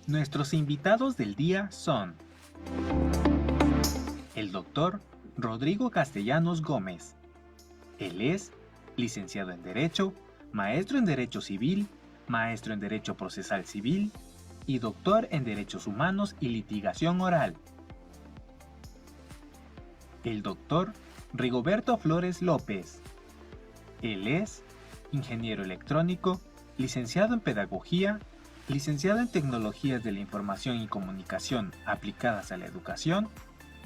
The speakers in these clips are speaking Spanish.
Nuestros invitados del día son el doctor Rodrigo Castellanos Gómez. Él es licenciado en Derecho, maestro en Derecho Civil, maestro en Derecho Procesal Civil y doctor en Derechos Humanos y Litigación Oral. El doctor Rigoberto Flores López. Él es ingeniero electrónico, licenciado en Pedagogía, licenciado en Tecnologías de la Información y Comunicación aplicadas a la educación,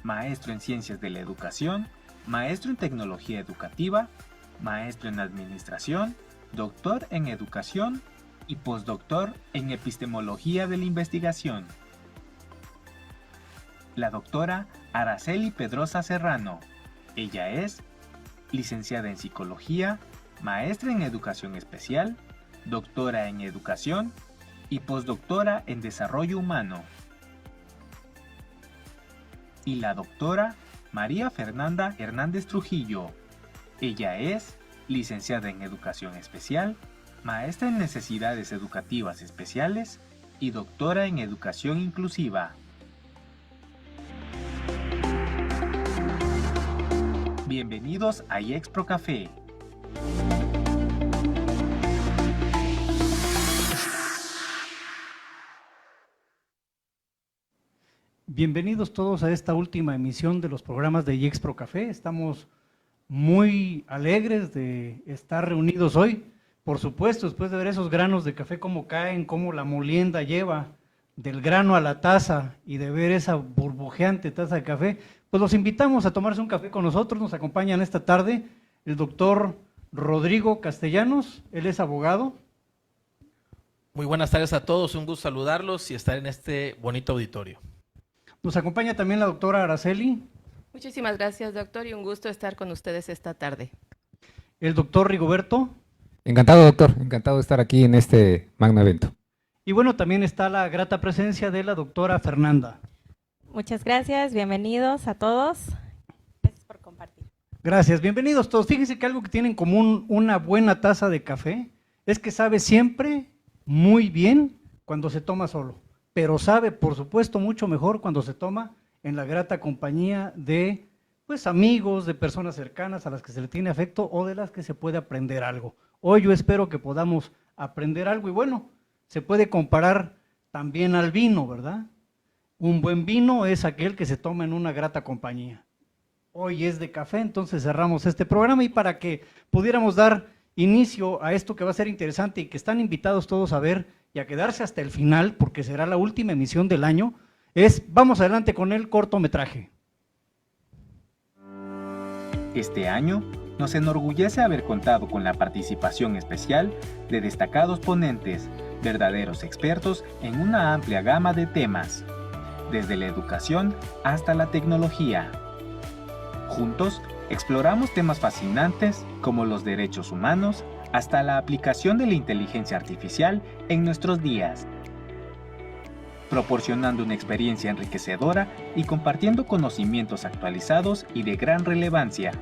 maestro en Ciencias de la Educación, maestro en Tecnología Educativa, maestro en Administración, doctor en Educación y postdoctor en Epistemología de la Investigación. La doctora Araceli Pedrosa Serrano. Ella es licenciada en Psicología, maestra en Educación Especial, doctora en Educación y postdoctora en Desarrollo Humano. Y la doctora María Fernanda Hernández Trujillo. Ella es licenciada en Educación Especial, maestra en Necesidades Educativas Especiales y doctora en Educación Inclusiva. Bienvenidos a iExpro Café. Bienvenidos todos a esta última emisión de los programas de iExpro Café. Estamos muy alegres de estar reunidos hoy. Por supuesto, después de ver esos granos de café cómo caen, cómo la molienda lleva del grano a la taza y de ver esa burbujeante taza de café, pues los invitamos a tomarse un café con nosotros. Nos acompañan esta tarde el doctor Rodrigo Castellanos, él es abogado. Muy buenas tardes a todos, un gusto saludarlos y estar en este bonito auditorio. Nos acompaña también la doctora Araceli. Muchísimas gracias, doctor, y un gusto estar con ustedes esta tarde. El doctor Rigoberto. Encantado, doctor, encantado de estar aquí en este magno evento. Y bueno, también está la grata presencia de la doctora Fernanda. Muchas gracias, bienvenidos a todos. Gracias por compartir. Gracias, bienvenidos todos. Fíjense que algo que tiene en común una buena taza de café es que sabe siempre muy bien cuando se toma solo, pero sabe, por supuesto, mucho mejor cuando se toma en la grata compañía de pues amigos, de personas cercanas a las que se le tiene afecto o de las que se puede aprender algo. Hoy yo espero que podamos aprender algo y bueno, se puede comparar también al vino, ¿verdad? Un buen vino es aquel que se toma en una grata compañía. Hoy es de café, entonces cerramos este programa y para que pudiéramos dar inicio a esto que va a ser interesante y que están invitados todos a ver y a quedarse hasta el final, porque será la última emisión del año, vamos adelante con el cortometraje. Este año nos enorgullece haber contado con la participación especial de destacados ponentes, verdaderos expertos en una amplia gama de temas, desde la educación hasta la tecnología. Juntos exploramos temas fascinantes como los derechos humanos hasta la aplicación de la inteligencia artificial en nuestros días, proporcionando una experiencia enriquecedora y compartiendo conocimientos actualizados y de gran relevancia.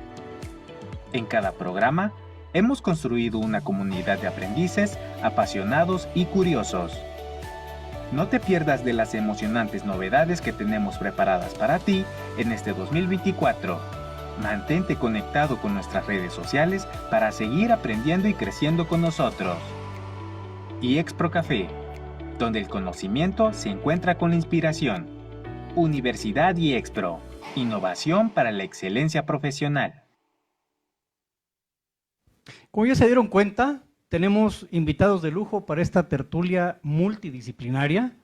En cada programa, hemos construido una comunidad de aprendices, apasionados y curiosos. No te pierdas de las emocionantes novedades que tenemos preparadas para ti en este 2024. Mantente conectado con nuestras redes sociales para seguir aprendiendo y creciendo con nosotros. iExpro Café, donde el conocimiento se encuentra con la inspiración. Universidad iExpro, innovación para la excelencia profesional. Como ya se dieron cuenta, tenemos invitados de lujo para esta tertulia multidisciplinaria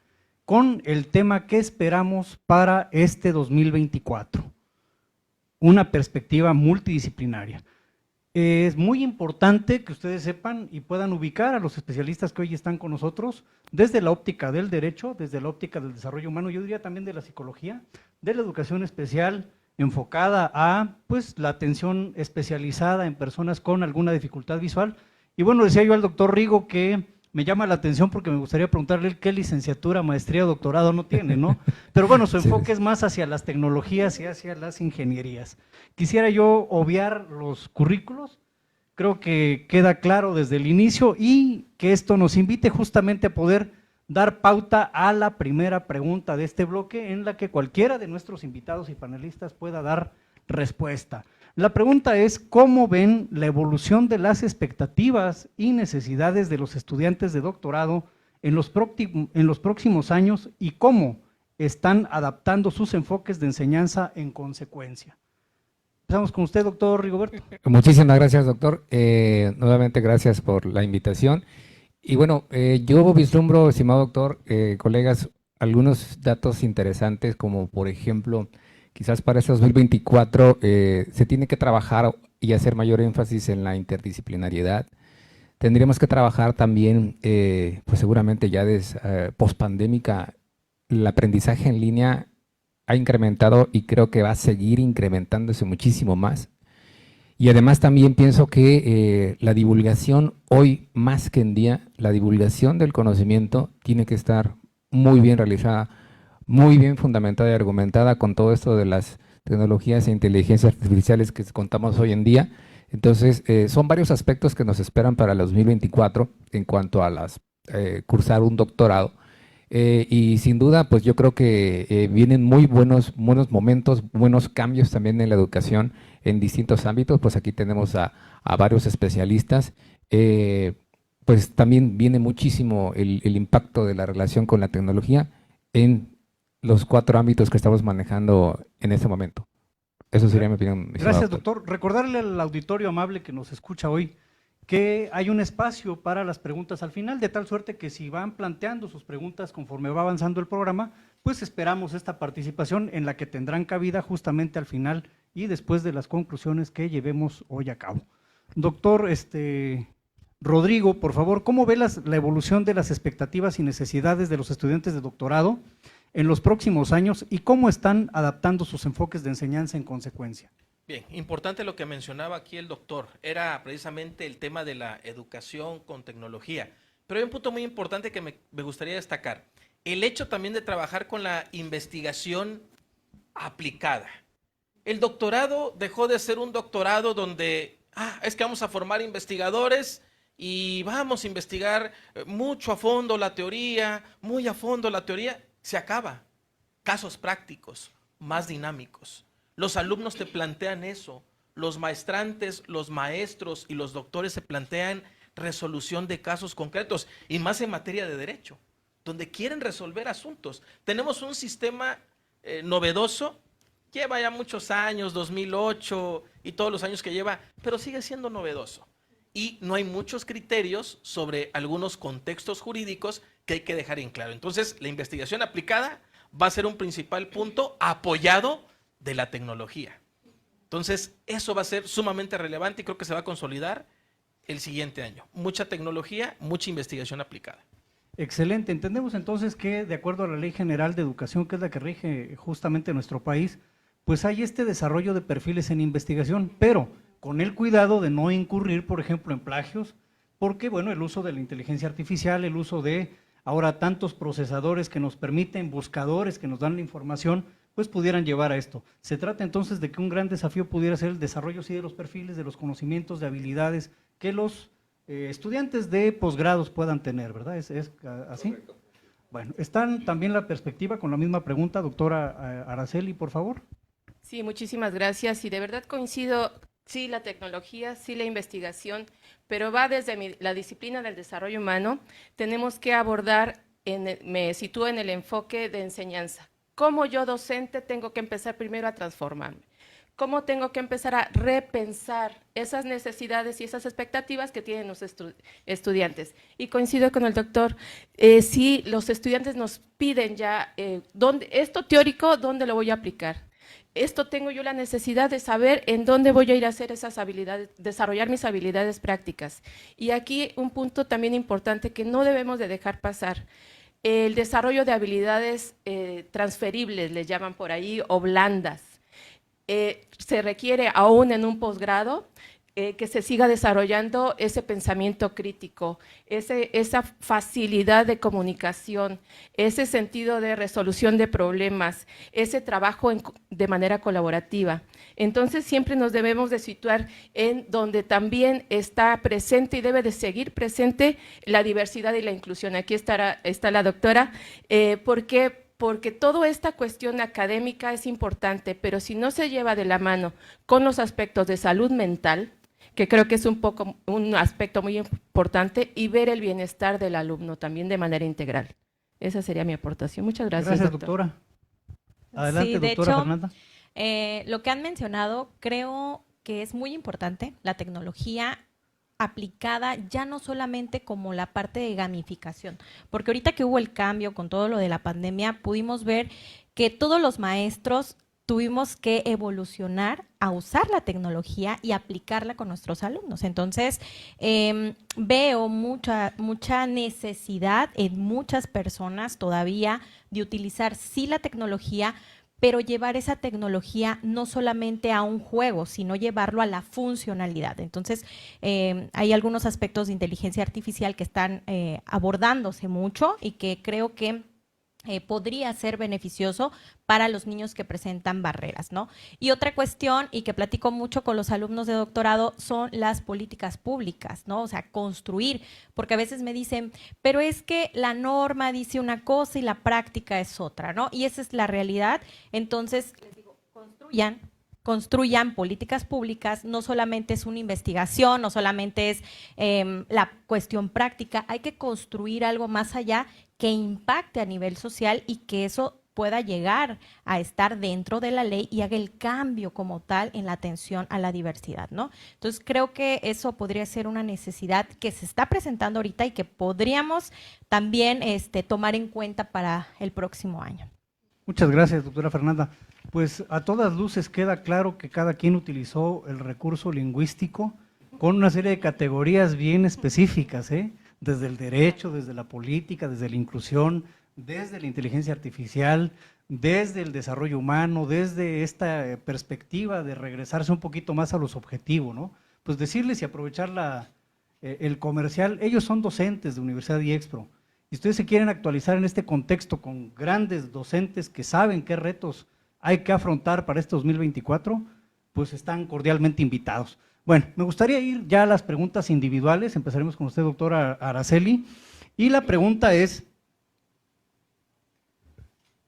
con el tema que esperamos para este 2024. Una perspectiva multidisciplinaria. Es muy importante que ustedes sepan y puedan ubicar a los especialistas que hoy están con nosotros desde la óptica del derecho, desde la óptica del desarrollo humano, yo diría también de la psicología, de la educación especial, enfocada a pues, la atención especializada en personas con alguna dificultad visual. Y bueno, decía yo al doctor Rigo que me llama la atención porque me gustaría preguntarle qué licenciatura, maestría, doctorado no tiene, ¿no? Pero bueno, su enfoque es más hacia las tecnologías y hacia las ingenierías. Quisiera yo obviar los currículos, creo que queda claro desde el inicio y que esto nos invite justamente a poder dar pauta a la primera pregunta de este bloque en la que cualquiera de nuestros invitados y panelistas pueda dar respuesta. La pregunta es, ¿cómo ven la evolución de las expectativas y necesidades de los estudiantes de doctorado en los próximos años y cómo están adaptando sus enfoques de enseñanza en consecuencia? Empezamos con usted, doctor Rigoberto. Muchísimas gracias, doctor. Nuevamente, gracias por la invitación. Y bueno, yo vislumbro, estimado doctor, colegas, algunos datos interesantes, como por ejemplo, quizás para este 2024 se tiene que trabajar y hacer mayor énfasis en la interdisciplinariedad. Tendríamos que trabajar también, pues seguramente ya pospandémica, el aprendizaje en línea ha incrementado y creo que va a seguir incrementándose muchísimo más. Y además también pienso que la divulgación hoy más que en día, la divulgación del conocimiento tiene que estar muy bien realizada, muy bien fundamentada y argumentada con todo esto de las tecnologías e inteligencias artificiales que contamos hoy en día. Entonces, son varios aspectos que nos esperan para el 2024 en cuanto a cursar un doctorado. Y sin duda, pues yo creo que vienen muy buenos momentos, buenos cambios también en la educación en distintos ámbitos. Pues aquí tenemos a varios especialistas. Pues también viene muchísimo el impacto de la relación con la tecnología en los 4 ámbitos que estamos manejando en este momento. Eso sería mi opinión. Gracias, doctor. Recordarle al auditorio amable que nos escucha hoy que hay un espacio para las preguntas al final, de tal suerte que si van planteando sus preguntas conforme va avanzando el programa, pues esperamos esta participación en la que tendrán cabida justamente al final y después de las conclusiones que llevemos hoy a cabo. Doctor Rodrigo, por favor, ¿cómo ve la evolución de las expectativas y necesidades de los estudiantes de doctorado en los próximos años y cómo están adaptando sus enfoques de enseñanza en consecuencia? Bien, importante lo que mencionaba aquí el doctor, era precisamente el tema de la educación con tecnología, pero hay un punto muy importante que me gustaría destacar, el hecho también de trabajar con la investigación aplicada. El doctorado dejó de ser un doctorado donde, es que vamos a formar investigadores y vamos a investigar mucho a fondo la teoría, muy a fondo la teoría, se acaba. Casos prácticos, más dinámicos. Los alumnos te plantean eso, los maestrantes, los maestros y los doctores se plantean resolución de casos concretos y más en materia de derecho, donde quieren resolver asuntos. Tenemos un sistema novedoso, lleva ya muchos años, 2008 y todos los años que lleva, pero sigue siendo novedoso. Y no hay muchos criterios sobre algunos contextos jurídicos que hay que dejar en claro. Entonces, la investigación aplicada va a ser un principal punto apoyado de la tecnología. Entonces, eso va a ser sumamente relevante y creo que se va a consolidar el siguiente año. Mucha tecnología, mucha investigación aplicada. Excelente. Entendemos entonces que, de acuerdo a la Ley General de Educación, que es la que rige justamente nuestro país, pues hay este desarrollo de perfiles en investigación, pero con el cuidado de no incurrir, por ejemplo, en plagios, porque, bueno, el uso de la inteligencia artificial, el uso de ahora tantos procesadores que nos permiten, buscadores que nos dan la información, pues pudieran llevar a esto. Se trata entonces de que un gran desafío pudiera ser el desarrollo sí de los perfiles, de los conocimientos, de habilidades que los estudiantes de posgrados puedan tener, ¿verdad? ¿Es así? Correcto. Bueno, ¿están también la perspectiva con la misma pregunta, doctora Araceli, por favor? Sí, muchísimas gracias y de verdad coincido, sí la tecnología, sí la investigación, pero va desde la disciplina del desarrollo humano, tenemos que abordar, me sitúo en el enfoque de enseñanza. ¿Cómo yo docente tengo que empezar primero a transformarme? ¿Cómo tengo que empezar a repensar esas necesidades y esas expectativas que tienen los estudiantes? Y coincido con el doctor, si los estudiantes nos piden ya, esto teórico, ¿dónde lo voy a aplicar? Esto tengo yo la necesidad de saber en dónde voy a ir a hacer esas habilidades, desarrollar mis habilidades prácticas. Y aquí un punto también importante que no debemos de dejar pasar. El desarrollo de habilidades transferibles, les llaman por ahí, o blandas. Se requiere aún en un posgrado que se siga desarrollando ese pensamiento crítico, esa facilidad de comunicación, ese sentido de resolución de problemas, ese trabajo de manera colaborativa. Entonces siempre nos debemos de situar en donde también está presente y debe de seguir presente la diversidad y la inclusión. Aquí está la doctora, porque toda esta cuestión académica es importante, pero si no se lleva de la mano con los aspectos de salud mental, que creo que es un aspecto muy importante, y ver el bienestar del alumno también de manera integral. Esa sería mi aportación. Muchas gracias, Gracias, doctor. doctora. Adelante, Sí, de doctora hecho, Fernanda. Lo que han mencionado creo que es muy importante, la tecnología aplicada ya no solamente como la parte de gamificación, porque ahorita que hubo el cambio con todo lo de la pandemia, pudimos ver que todos los maestros tuvimos que evolucionar a usar la tecnología y aplicarla con nuestros alumnos. Entonces, veo mucha necesidad en muchas personas todavía de utilizar sí la tecnología, pero llevar esa tecnología no solamente a un juego, sino llevarlo a la funcionalidad. Entonces, hay algunos aspectos de inteligencia artificial que están abordándose mucho y que creo que podría ser beneficioso para los niños que presentan barreras, ¿no? Y otra cuestión, y que platico mucho con los alumnos de doctorado, son las políticas públicas, ¿no? O sea, construir, porque a veces me dicen, pero es que la norma dice una cosa y la práctica es otra, ¿no? Y esa es la realidad. Entonces, les digo, construyan políticas públicas, no solamente es una investigación, no solamente es la cuestión práctica, hay que construir algo más allá que impacte a nivel social y que eso pueda llegar a estar dentro de la ley y haga el cambio como tal en la atención a la diversidad, ¿no? Entonces creo que eso podría ser una necesidad que se está presentando ahorita y que podríamos también tomar en cuenta para el próximo año. Muchas gracias, doctora Fernanda. Pues a todas luces queda claro que cada quien utilizó el recurso lingüístico con una serie de categorías bien específicas, desde el derecho, desde la política, desde la inclusión, desde la inteligencia artificial, desde el desarrollo humano, desde esta perspectiva de regresarse un poquito más a los objetivos, ¿no? Pues decirles y aprovechar el comercial, ellos son docentes de Universidad IEXPRO, y ustedes se quieren actualizar en este contexto con grandes docentes que saben qué retos hay que afrontar para este 2024, pues están cordialmente invitados. Bueno, me gustaría ir ya a las preguntas individuales. Empezaremos con usted, doctora Araceli, y la pregunta es,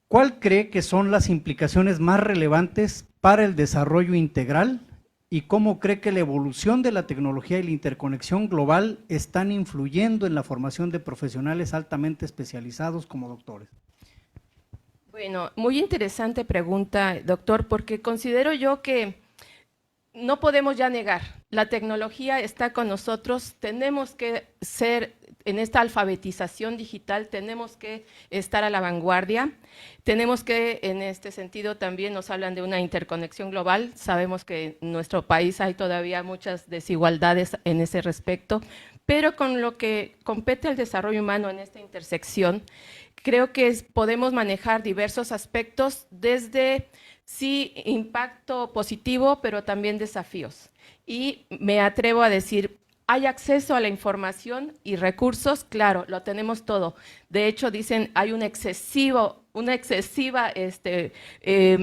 ¿cuál cree que son las implicaciones más relevantes para el desarrollo integral y cómo cree que la evolución de la tecnología y la interconexión global están influyendo en la formación de profesionales altamente especializados como doctores? Bueno, muy interesante pregunta, doctor, porque considero yo que no podemos ya negar, la tecnología está con nosotros, tenemos que ser en esta alfabetización digital, tenemos que estar a la vanguardia, tenemos que, en este sentido también nos hablan de una interconexión global, sabemos que en nuestro país hay todavía muchas desigualdades en ese respecto, pero con lo que compete al desarrollo humano en esta intersección, creo que podemos manejar diversos aspectos desde sí, impacto positivo, pero también desafíos. Y me atrevo a decir, ¿hay acceso a la información y recursos? Claro, lo tenemos todo. De hecho, dicen, hay un excesiva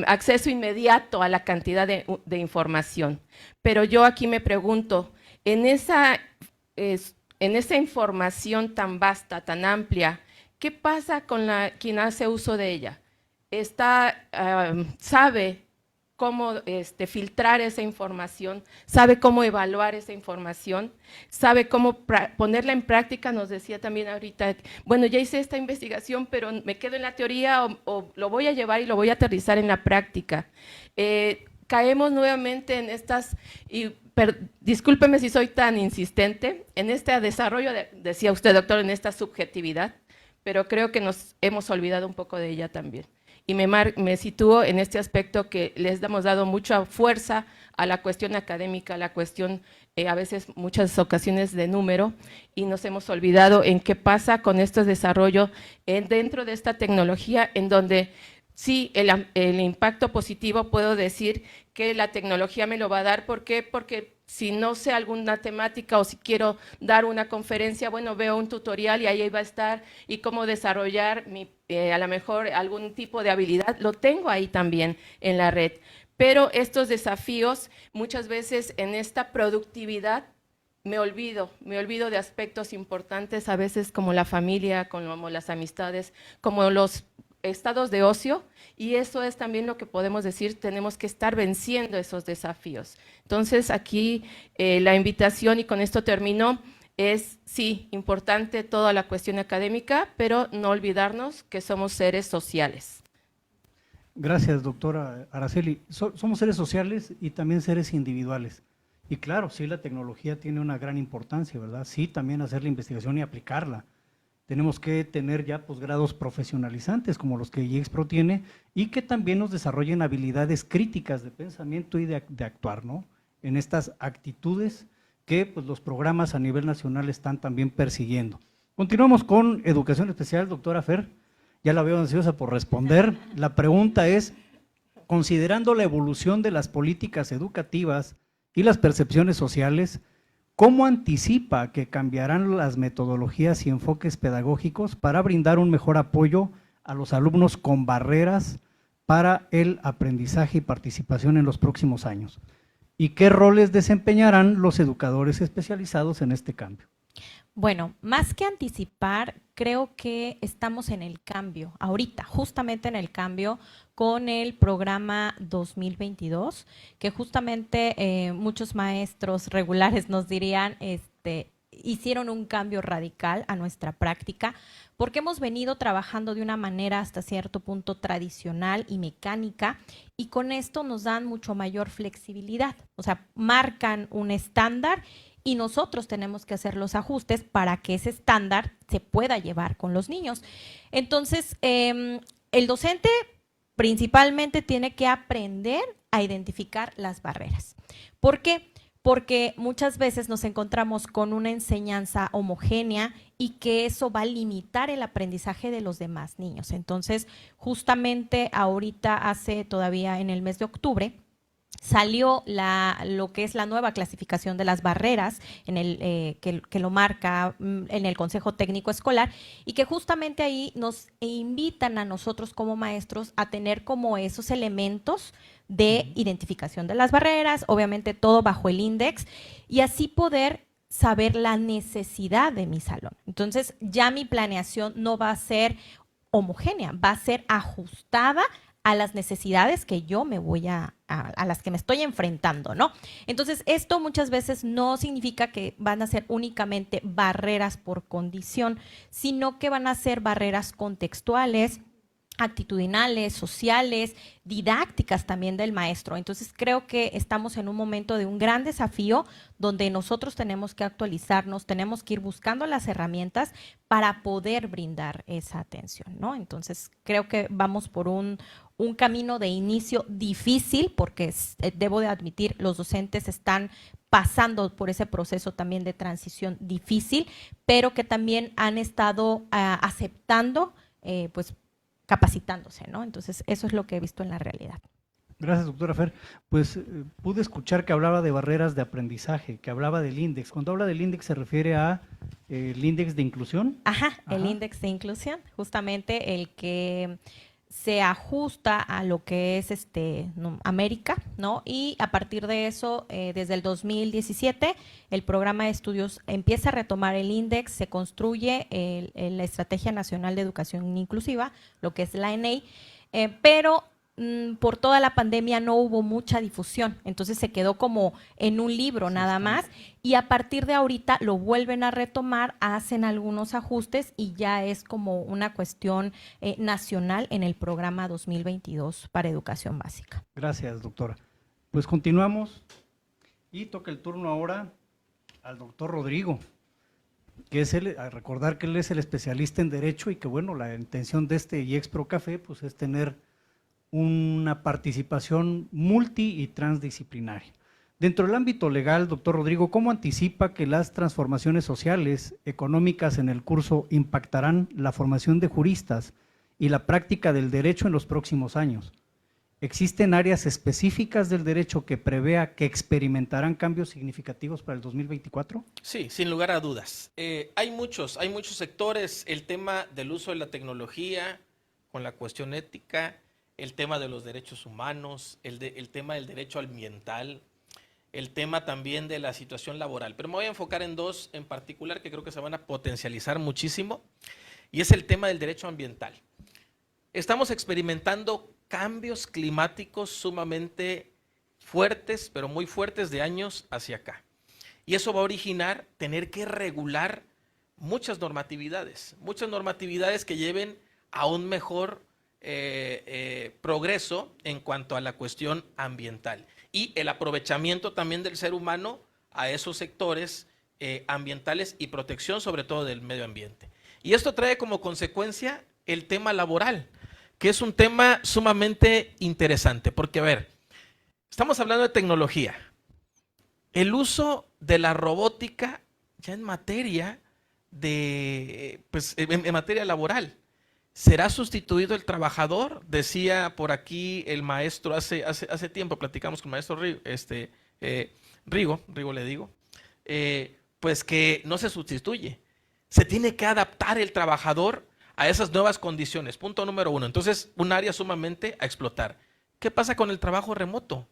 acceso inmediato a la cantidad de información. Pero yo aquí me pregunto, en esa información tan vasta, tan amplia, ¿qué pasa con quien hace uso de ella? Sabe cómo filtrar esa información, sabe cómo evaluar esa información, sabe cómo ponerla en práctica. Nos decía también ahorita, bueno, ya hice esta investigación, pero me quedo en la teoría o lo voy a llevar y lo voy a aterrizar en la práctica. Caemos nuevamente en estas, discúlpeme si soy tan insistente, en este desarrollo, decía usted, doctor, en esta subjetividad, pero creo que nos hemos olvidado un poco de ella también. Y me sitúo en este aspecto que les hemos dado mucha fuerza a la cuestión académica, a la cuestión, a veces, muchas ocasiones de número, y nos hemos olvidado en qué pasa con este desarrollo dentro de esta tecnología, en donde sí, el impacto positivo puedo decir que la tecnología me lo va a dar. ¿Por qué? Porque Si no sé alguna temática o si quiero dar una conferencia, bueno, veo un tutorial y ahí va a estar, y cómo desarrollar a lo mejor algún tipo de habilidad, lo tengo ahí también en la red. Pero estos desafíos, muchas veces en esta productividad, me olvido de aspectos importantes, a veces como la familia, como las amistades, como los estados de ocio, y eso es también lo que podemos decir, tenemos que estar venciendo esos desafíos. Entonces aquí la invitación, y con esto termino, es sí, importante toda la cuestión académica, pero no olvidarnos que somos seres sociales. Gracias, doctora Araceli. Somos seres sociales y también seres individuales. Y claro, sí, la tecnología tiene una gran importancia, ¿verdad? Sí, también hacer la investigación y aplicarla. Tenemos que tener ya posgrados profesionalizantes como los que IEXPRO tiene, y que también nos desarrollen habilidades críticas de pensamiento y de actuar, ¿no? En estas actitudes que pues, los programas a nivel nacional están también persiguiendo. Continuamos con educación especial, doctora Fer. Ya la veo ansiosa por responder. La pregunta es, considerando la evolución de las políticas educativas y las percepciones sociales, ¿cómo anticipa que cambiarán las metodologías y enfoques pedagógicos para brindar un mejor apoyo a los alumnos con barreras para el aprendizaje y participación en los próximos años? ¿Y qué roles desempeñarán los educadores especializados en este cambio? Bueno, más que anticipar, creo que estamos en el cambio, ahorita, justamente en el cambio con el programa 2022, que justamente muchos maestros regulares nos dirían, hicieron un cambio radical a nuestra práctica, porque hemos venido trabajando de una manera hasta cierto punto tradicional y mecánica, y con esto nos dan mucho mayor flexibilidad, o sea, marcan un estándar y nosotros tenemos que hacer los ajustes para que ese estándar se pueda llevar con los niños. Entonces, el docente principalmente tiene que aprender a identificar las barreras. ¿Por qué? Porque muchas veces nos encontramos con una enseñanza homogénea y que eso va a limitar el aprendizaje de los demás niños. Entonces, justamente ahorita hace todavía en el mes de octubre, salió lo que es la nueva clasificación de las barreras que lo marca en el Consejo Técnico Escolar, y que justamente ahí nos invitan a nosotros como maestros a tener como esos elementos de identificación de las barreras, obviamente todo bajo el índice, y así poder saber la necesidad de mi salón. Entonces ya mi planeación no va a ser homogénea, va a ser ajustada a las necesidades que yo me voy a las que me estoy enfrentando, ¿no? Entonces, esto muchas veces no significa que van a ser únicamente barreras por condición, sino que van a ser barreras contextuales, actitudinales, sociales, didácticas también del maestro. Entonces creo que estamos en un momento de un gran desafío donde nosotros tenemos que actualizarnos, tenemos que ir buscando las herramientas para poder brindar esa atención, ¿no? Entonces creo que vamos por un camino de inicio difícil, porque debo de admitir, los docentes están pasando por ese proceso también de transición difícil, pero que también han estado aceptando, pues, capacitándose, ¿no? Entonces, eso es lo que he visto en la realidad. Gracias, doctora Fer. Pues pude escuchar que hablaba de barreras de aprendizaje, que hablaba del índice. Cuando habla del índice, ¿se refiere a el índice de inclusión? Ajá, el índice de inclusión, justamente el que se ajusta a lo que es América, ¿no? Y a partir de eso, desde el 2017, el programa de estudios empieza a retomar el índice, se construye la Estrategia Nacional de Educación Inclusiva, lo que es la ENEI, pero por toda la pandemia no hubo mucha difusión, entonces se quedó como en un libro nada más, y a partir de ahorita lo vuelven a retomar, hacen algunos ajustes y ya es como una cuestión nacional en el programa 2022 para educación básica. Gracias, doctora. Pues continuamos y toca el turno ahora al doctor Rodrigo, que es a recordar que él es el especialista en Derecho, y que bueno, la intención de este IEXPRO Café pues es tener una participación multi y transdisciplinaria. Dentro del ámbito legal, doctor Rodrigo, ¿cómo anticipa que las transformaciones sociales, económicas en el curso impactarán la formación de juristas y la práctica del derecho en los próximos años? ¿Existen áreas específicas del derecho que prevea que experimentarán cambios significativos para el 2024? Sí, sin lugar a dudas. Hay muchos sectores, el tema del uso de la tecnología con la cuestión ética, el tema de los derechos humanos, el tema del derecho ambiental, el tema también de la situación laboral. Pero me voy a enfocar en dos en particular que creo que se van a potencializar muchísimo, y es el tema del derecho ambiental. Estamos experimentando cambios climáticos sumamente fuertes, pero muy fuertes de años hacia acá. Y eso va a originar tener que regular muchas normatividades que lleven a un mejor progreso en cuanto a la cuestión ambiental y el aprovechamiento también del ser humano a esos sectores ambientales y protección sobre todo del medio ambiente. Y esto trae como consecuencia el tema laboral, que es un tema sumamente interesante, porque a ver, estamos hablando de tecnología. El uso de la robótica ya en materia en materia laboral. ¿Será sustituido el trabajador? Decía por aquí el maestro, hace tiempo platicamos con el maestro Rigo le digo, pues que no se sustituye. Se tiene que adaptar el trabajador a esas nuevas condiciones, punto número uno. Entonces, un área sumamente a explotar. ¿Qué pasa con el trabajo remoto?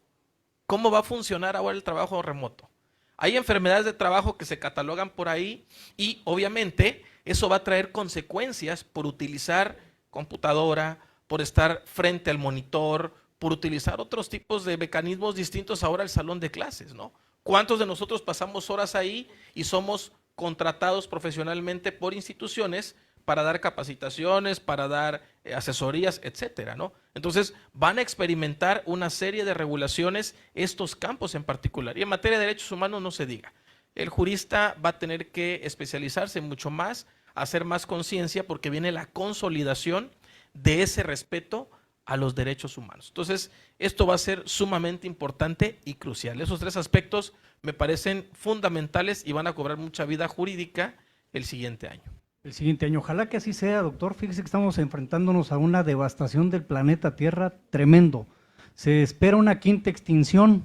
¿Cómo va a funcionar ahora el trabajo remoto? Hay enfermedades de trabajo que se catalogan por ahí y obviamente eso va a traer consecuencias por utilizar computadora, por estar frente al monitor, por utilizar otros tipos de mecanismos distintos ahora al salón de clases, ¿no? ¿Cuántos de nosotros pasamos horas ahí y somos contratados profesionalmente por instituciones para dar capacitaciones, para dar asesorías, etcétera, ¿no? Entonces, van a experimentar una serie de regulaciones estos campos en particular. Y en materia de derechos humanos no se diga. El jurista va a tener que especializarse mucho más, hacer más conciencia, porque viene la consolidación de ese respeto a los derechos humanos. Entonces, esto va a ser sumamente importante y crucial. Esos tres aspectos me parecen fundamentales y van a cobrar mucha vida jurídica el siguiente año. El siguiente año. Ojalá que así sea, doctor. Fíjese que estamos enfrentándonos a una devastación del planeta Tierra tremendo. Se espera una quinta extinción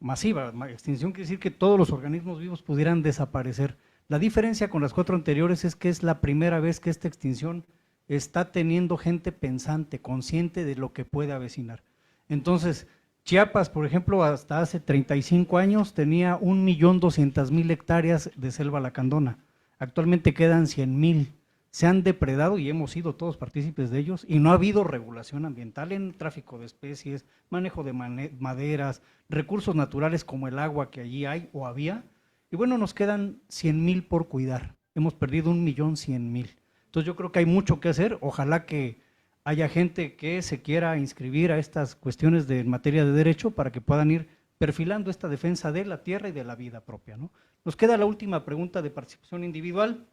masiva. Extinción quiere decir que todos los organismos vivos pudieran desaparecer. La diferencia con las 4 anteriores es que es la primera vez que esta extinción está teniendo gente pensante, consciente de lo que puede avecinar. Entonces, Chiapas, por ejemplo, hasta hace 35 años tenía 1.200.000 hectáreas de selva lacandona. Actualmente quedan 100.000. Se han depredado y hemos sido todos partícipes de ellos y no ha habido regulación ambiental en tráfico de especies, manejo de maderas, recursos naturales como el agua que allí hay o había. Y bueno, nos quedan 100.000 por cuidar. Hemos perdido 1.100.000. Entonces yo creo que hay mucho que hacer. Ojalá que haya gente que se quiera inscribir a estas cuestiones en materia de derecho para que puedan ir perfilando esta defensa de la tierra y de la vida propia, ¿no? Nos queda la última pregunta de participación individual.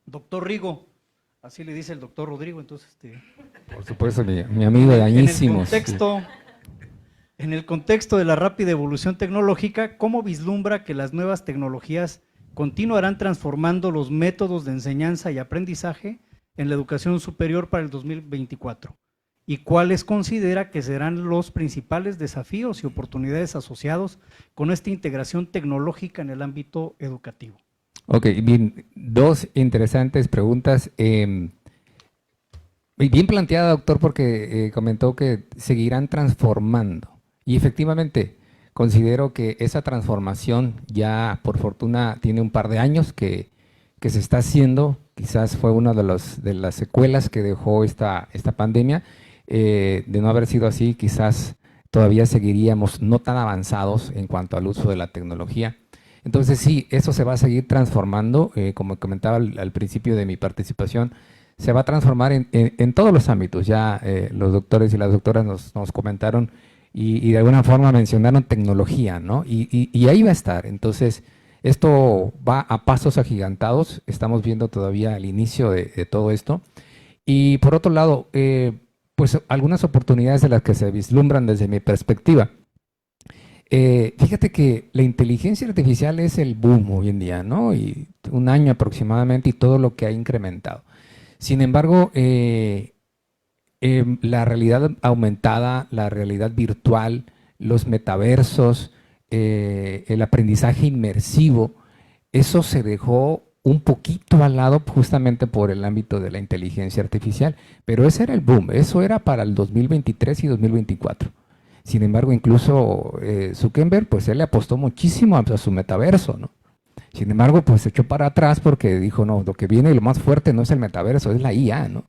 Doctor Rigo, así le dice el doctor Rodrigo, entonces… Por supuesto, mi amigo dañísimo. En el contexto de la rápida evolución tecnológica, ¿cómo vislumbra que las nuevas tecnologías continuarán transformando los métodos de enseñanza y aprendizaje en la educación superior para el 2024? ¿Y cuáles considera que serán los principales desafíos y oportunidades asociados con esta integración tecnológica en el ámbito educativo? Ok, bien, dos interesantes preguntas. Bien planteada, doctor, porque comentó que seguirán transformando. Y efectivamente, considero que esa transformación ya, por fortuna, tiene un par de años que se está haciendo. Quizás fue una de las secuelas que dejó esta pandemia. De no haber sido así, quizás todavía seguiríamos no tan avanzados en cuanto al uso de la tecnología. Entonces sí, eso se va a seguir transformando, como comentaba al principio de mi participación, se va a transformar en todos los ámbitos. Ya los doctores y las doctoras nos comentaron y de alguna forma mencionaron tecnología, ¿no? Y ahí va a estar. Entonces, esto va a pasos agigantados, estamos viendo todavía el inicio de todo esto. Y por otro lado, pues algunas oportunidades de las que se vislumbran desde mi perspectiva. Fíjate que la inteligencia artificial es el boom hoy en día, ¿no? Y un año aproximadamente y todo lo que ha incrementado. Sin embargo, la realidad aumentada, la realidad virtual, los metaversos, el aprendizaje inmersivo, eso se dejó un poquito al lado justamente por el ámbito de la inteligencia artificial, pero ese era el boom, eso era para el 2023 y 2024. Sin embargo, incluso Zuckerberg, pues él le apostó muchísimo a su metaverso, ¿no? Sin embargo, pues se echó para atrás porque dijo, no, lo que viene y lo más fuerte no es el metaverso, es la IA, ¿no?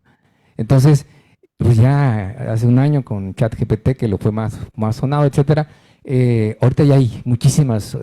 Entonces, pues ya hace un año con ChatGPT, que lo fue más sonado, etcétera, ahorita ya hay muchísimas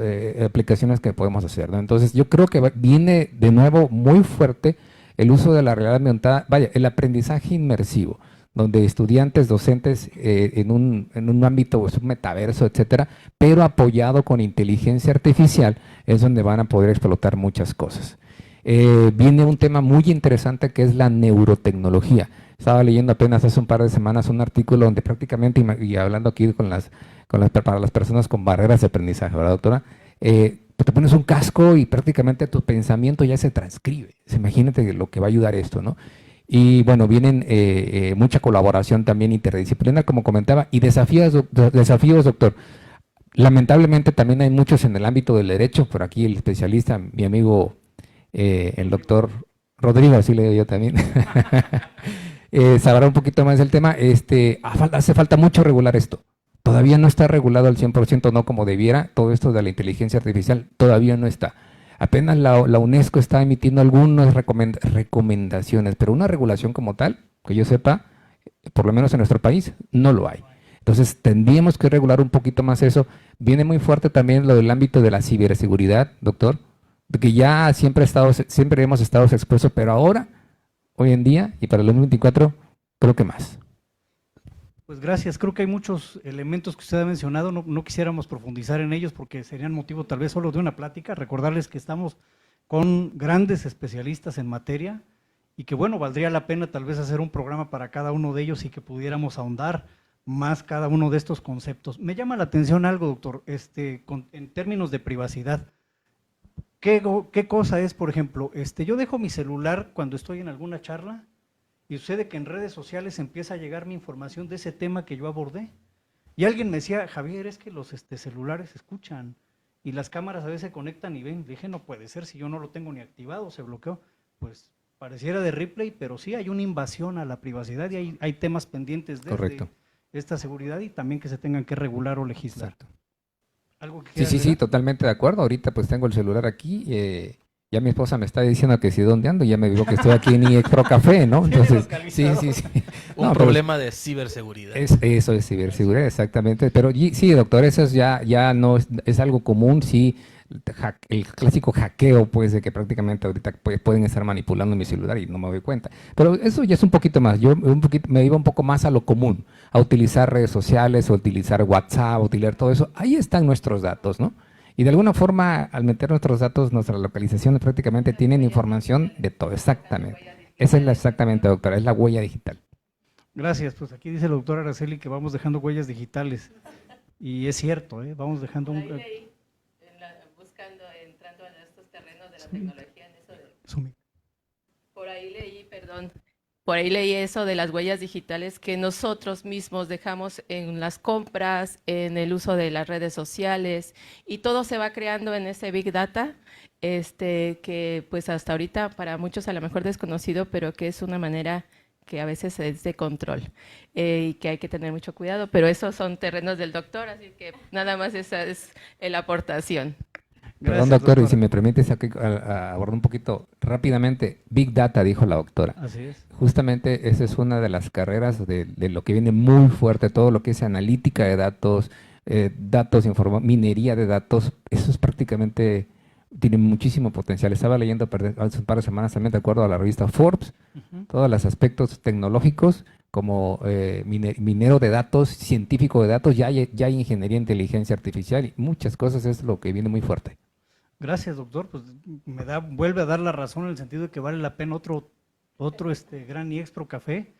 aplicaciones que podemos hacer, ¿no? Entonces, yo creo que viene de nuevo muy fuerte el uso de la realidad aumentada, vaya, el aprendizaje inmersivo, donde estudiantes, docentes en un ámbito, pues, un metaverso, etcétera, pero apoyado con inteligencia artificial, es donde van a poder explotar muchas cosas. Viene un tema muy interesante que es la neurotecnología. Estaba leyendo apenas hace un par de semanas un artículo donde prácticamente, y hablando aquí para las personas con barreras de aprendizaje, ¿verdad, doctora? Pues te pones un casco y prácticamente tu pensamiento ya se transcribe. Imagínate lo que va a ayudar esto, ¿no? Y bueno, vienen mucha colaboración también interdisciplinar, como comentaba, y desafíos, doctor. Lamentablemente también hay muchos en el ámbito del derecho, por aquí el especialista, mi amigo, el doctor Rodrigo, así le digo yo también, sabrá un poquito más del tema. Hace falta mucho regular esto. Todavía no está regulado al 100%, no como debiera. Todo esto de la inteligencia artificial todavía no está. Apenas la UNESCO está emitiendo algunas recomendaciones, pero una regulación como tal, que yo sepa, por lo menos en nuestro país, no lo hay. Entonces, tendríamos que regular un poquito más eso. Viene muy fuerte también lo del ámbito de la ciberseguridad, doctor, de que ya siempre hemos estado expuestos, pero ahora, hoy en día, y para el 2024, creo que más. Pues gracias, creo que hay muchos elementos que usted ha mencionado, no quisiéramos profundizar en ellos porque serían motivo tal vez solo de una plática. Recordarles que estamos con grandes especialistas en materia y que bueno, valdría la pena tal vez hacer un programa para cada uno de ellos y que pudiéramos ahondar más cada uno de estos conceptos. Me llama la atención algo, doctor, en términos de privacidad. ¿Qué cosa es, por ejemplo, yo dejo mi celular cuando estoy en alguna charla y sucede que en redes sociales empieza a llegar mi información de ese tema que yo abordé? Y alguien me decía, Javier, es que los celulares escuchan y las cámaras a veces se conectan y ven. Le dije, no puede ser, si yo no lo tengo ni activado, se bloqueó. Pues pareciera de replay, pero sí hay una invasión a la privacidad y hay temas pendientes de esta seguridad y también que se tengan que regular o legislar. Exacto. ¿Algo que Sí, totalmente de acuerdo. Ahorita pues tengo el celular aquí, ya mi esposa me está diciendo que si dónde ando, ya me dijo que estoy aquí en iExpro Café, ¿no? Entonces, sí. Un problema de ciberseguridad. Eso es ciberseguridad, exactamente. Pero sí, doctor, eso ya no es algo común, sí. El clásico hackeo, pues, de que prácticamente ahorita pueden estar manipulando mi celular y no me doy cuenta. Pero eso ya es un poquito más. Yo me iba un poco más a lo común, a utilizar redes sociales, a utilizar WhatsApp, a utilizar todo eso. Ahí están nuestros datos, ¿no? Y de alguna forma, al meter nuestros datos, nuestras localizaciones prácticamente tienen información de todo, exactamente. Esa es exactamente, doctora, es la huella digital. Gracias, pues aquí dice el doctor Araceli que vamos dejando huellas digitales. Y es cierto, vamos dejando entrando a estos terrenos de la tecnología, en eso de, por ahí leí eso de las huellas digitales que nosotros mismos dejamos en las compras, en el uso de las redes sociales, y todo se va creando en ese Big Data, que pues hasta ahorita para muchos a lo mejor desconocido, pero que es una manera que a veces es de control y que hay que tener mucho cuidado, pero esos son terrenos del doctor, así que nada más esa es la aportación. Perdón, doctor, y si me permites aquí abordar un poquito rápidamente, Big Data, dijo la doctora. Así es. Justamente esa es una de las carreras de lo que viene muy fuerte, todo lo que es analítica de datos, minería de datos, eso es prácticamente, tiene muchísimo potencial. Estaba leyendo hace un par de semanas también, de acuerdo a la revista Forbes, todos los aspectos tecnológicos, como minero de datos, científico de datos, ya hay ingeniería e inteligencia artificial y muchas cosas, es lo que viene muy fuerte. Gracias, doctor. Pues vuelve a dar la razón en el sentido de que vale la pena otro gran iExpro Café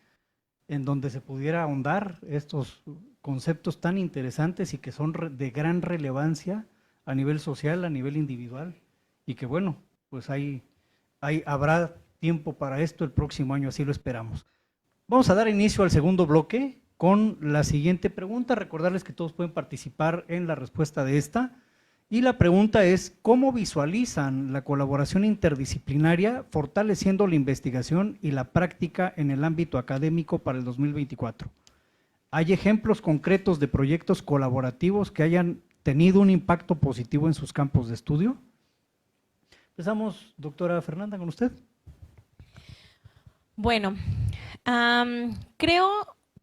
en donde se pudiera ahondar estos conceptos tan interesantes y que son de gran relevancia a nivel social, a nivel individual, y que bueno, pues habrá tiempo para esto el próximo año, así lo esperamos. Vamos a dar inicio al segundo bloque con la siguiente pregunta. Recordarles que todos pueden participar en la respuesta de esta. Y la pregunta es, ¿cómo visualizan la colaboración interdisciplinaria fortaleciendo la investigación y la práctica en el ámbito académico para el 2024? ¿Hay ejemplos concretos de proyectos colaborativos que hayan tenido un impacto positivo en sus campos de estudio? Empezamos, doctora Fernanda, con usted. Bueno, creo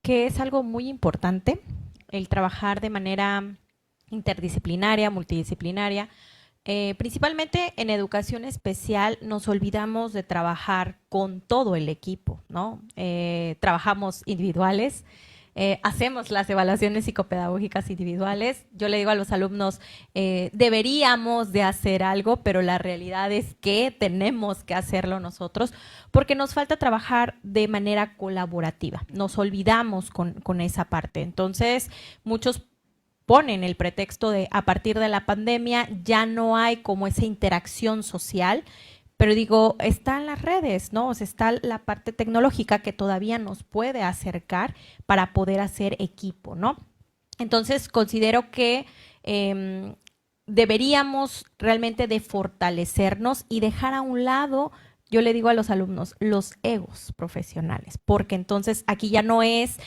que es algo muy importante el trabajar de manera interdisciplinaria, multidisciplinaria. Principalmente en educación especial nos olvidamos de trabajar con todo el equipo, ¿no? Trabajamos individuales, hacemos las evaluaciones psicopedagógicas individuales. Yo le digo a los alumnos, deberíamos de hacer algo, pero la realidad es que tenemos que hacerlo nosotros porque nos falta trabajar de manera colaborativa. Nos olvidamos con esa parte. Entonces, muchos ponen el pretexto de a partir de la pandemia ya no hay como esa interacción social, pero digo, están las redes, ¿no? O sea, está la parte tecnológica que todavía nos puede acercar para poder hacer equipo, ¿no? Entonces, considero que deberíamos realmente de fortalecernos y dejar a un lado, yo le digo a los alumnos, los egos profesionales, porque entonces aquí ya no es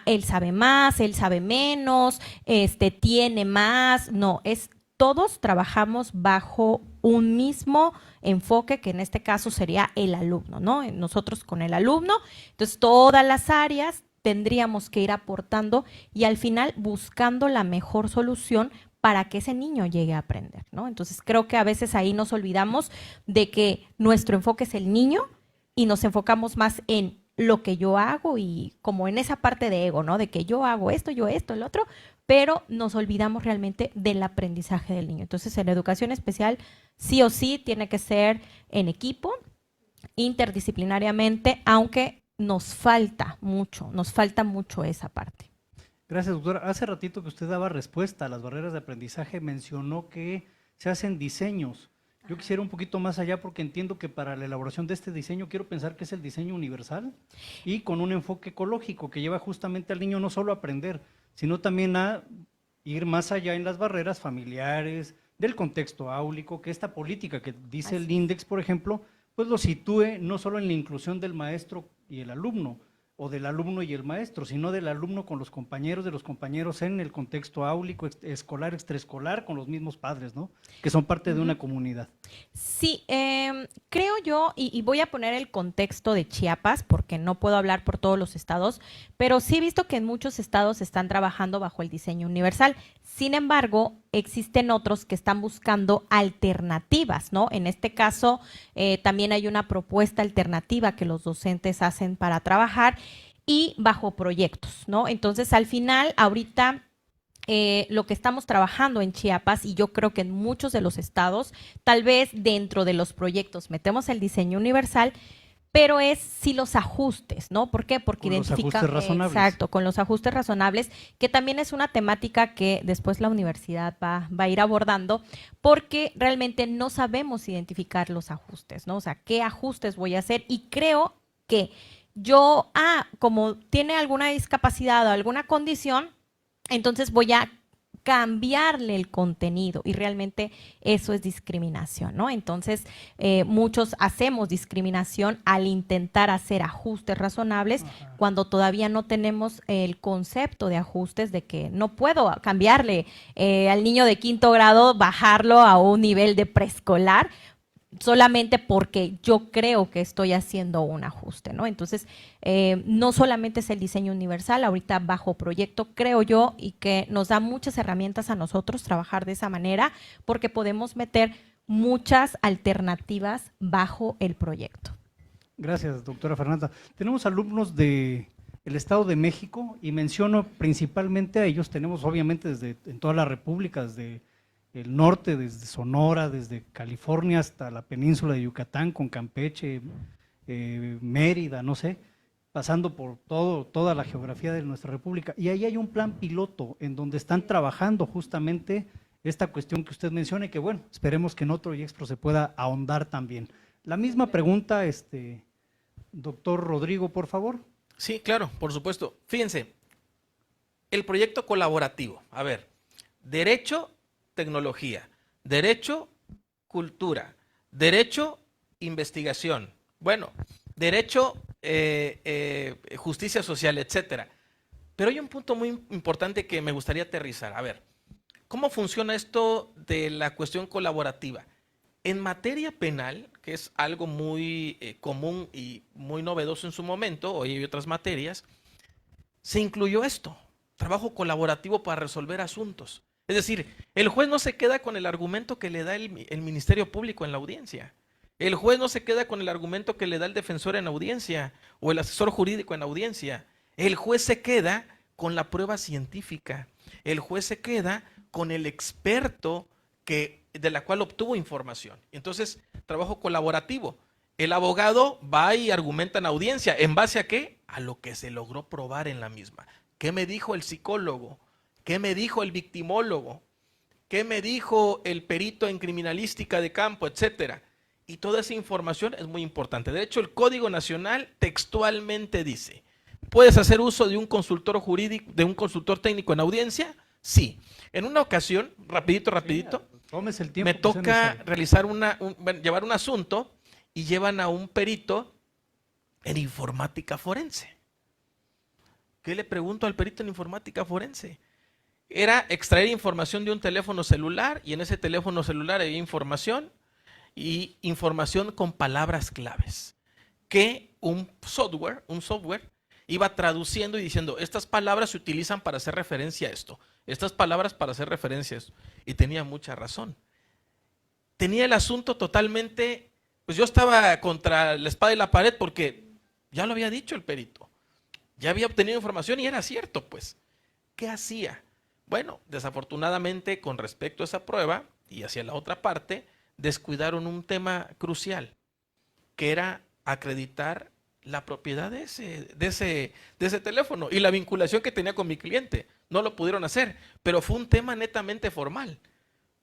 él sabe más, él sabe menos, tiene más, no, es todos trabajamos bajo un mismo enfoque, que en este caso sería el alumno, ¿no? Nosotros con el alumno, entonces todas las áreas tendríamos que ir aportando y al final buscando la mejor solución para que ese niño llegue a aprender, ¿no? Entonces creo que a veces ahí nos olvidamos de que nuestro enfoque es el niño y nos enfocamos más en lo que yo hago y como en esa parte de ego, ¿no? De que yo hago esto, el otro, pero nos olvidamos realmente del aprendizaje del niño. Entonces, en la educación especial, sí o sí, tiene que ser en equipo, interdisciplinariamente, aunque nos falta mucho esa parte. Gracias, doctora. Hace ratito que usted daba respuesta a las barreras de aprendizaje, mencionó que se hacen diseños. Yo quisiera un poquito más allá porque entiendo que para la elaboración de este diseño quiero pensar que es el diseño universal y con un enfoque ecológico que lleva justamente al niño no solo a aprender, sino también a ir más allá en las barreras familiares, del contexto áulico, que esta política que dice el INDEX, por ejemplo, pues lo sitúe no solo en la inclusión del maestro y el alumno, o del alumno y el maestro, sino del alumno con los compañeros, de los compañeros en el contexto áulico, escolar, extraescolar, con los mismos padres, ¿no? Que son parte de una comunidad. Sí, creo yo, y voy a poner el contexto de Chiapas, porque no puedo hablar por todos los estados, pero sí he visto que en muchos estados están trabajando bajo el diseño universal. Sin embargo, existen otros que están buscando alternativas, ¿no? En este caso, también hay una propuesta alternativa que los docentes hacen para trabajar y bajo proyectos, ¿no? Entonces, al final, ahorita lo que estamos trabajando en Chiapas, y yo creo que en muchos de los estados, tal vez dentro de los proyectos metemos el diseño universal, pero es sí los ajustes, ¿no? ¿Por qué? Porque con identifica… los ajustes razonables. Exacto, con los ajustes razonables, que también es una temática que después la universidad va a ir abordando, porque realmente no sabemos identificar los ajustes, ¿no? O sea, ¿qué ajustes voy a hacer? Y creo que yo, como tiene alguna discapacidad o alguna condición, entonces voy a cambiarle el contenido y realmente eso es discriminación, ¿no? Entonces, muchos hacemos discriminación al intentar hacer ajustes razonables cuando todavía no tenemos el concepto de ajustes, de que no puedo cambiarle al niño de 5º grado, bajarlo a un nivel de preescolar, solamente porque yo creo que estoy haciendo un ajuste, ¿no? Entonces, no solamente es el diseño universal, ahorita bajo proyecto creo yo y que nos da muchas herramientas a nosotros trabajar de esa manera porque podemos meter muchas alternativas bajo el proyecto. Gracias, doctora Fernanda. Tenemos alumnos del Estado de México y menciono principalmente a ellos, tenemos obviamente en toda la República, desde el norte, desde Sonora, desde California hasta la península de Yucatán, con Campeche, Mérida, no sé, pasando por toda la geografía de nuestra república. Y ahí hay un plan piloto en donde están trabajando justamente esta cuestión que usted menciona y que bueno, esperemos que en otro IEXPRO se pueda ahondar también. La misma pregunta, doctor Rodrigo, por favor. Sí, claro, por supuesto. Fíjense, el proyecto colaborativo. A ver, derecho, tecnología. Derecho, cultura. Derecho, investigación. Bueno, derecho, justicia social, etcétera. Pero hay un punto muy importante que me gustaría aterrizar. A ver, ¿cómo funciona esto de la cuestión colaborativa? En materia penal, que es algo muy común y muy novedoso en su momento, hoy hay otras materias, se incluyó esto, trabajo colaborativo para resolver asuntos. Es decir, el juez no se queda con el argumento que le da el Ministerio Público en la audiencia. El juez no se queda con el argumento que le da el defensor en audiencia o el asesor jurídico en audiencia. El juez se queda con la prueba científica. El juez se queda con el experto de la cual obtuvo información. Entonces, trabajo colaborativo. El abogado va y argumenta en audiencia. ¿En base a qué? A lo que se logró probar en la misma. ¿Qué me dijo el psicólogo? ¿Qué me dijo el victimólogo? ¿Qué me dijo el perito en criminalística de campo, etcétera? Y toda esa información es muy importante. De hecho, el Código Nacional textualmente dice, ¿puedes hacer uso de un consultor jurídico, de un consultor técnico en audiencia? Sí. En una ocasión, rapidito, Tómese el tiempo me que sea toca necesario. realizar llevar un asunto y llevan a un perito en informática forense. ¿Qué le pregunto al perito en informática forense? Era extraer información de un teléfono celular y en ese teléfono celular había información y información con palabras claves que un software iba traduciendo y diciendo, estas palabras se utilizan para hacer referencia a esto, estas palabras para hacer referencia a esto. Y tenía mucha razón. Tenía el asunto totalmente, pues yo estaba contra la espada y la pared porque ya lo había dicho el perito. Ya había obtenido información y era cierto, pues. ¿Qué hacía? Bueno, desafortunadamente con respecto a esa prueba y hacia la otra parte, descuidaron un tema crucial, que era acreditar la propiedad de ese teléfono y la vinculación que tenía con mi cliente. No lo pudieron hacer, pero fue un tema netamente formal.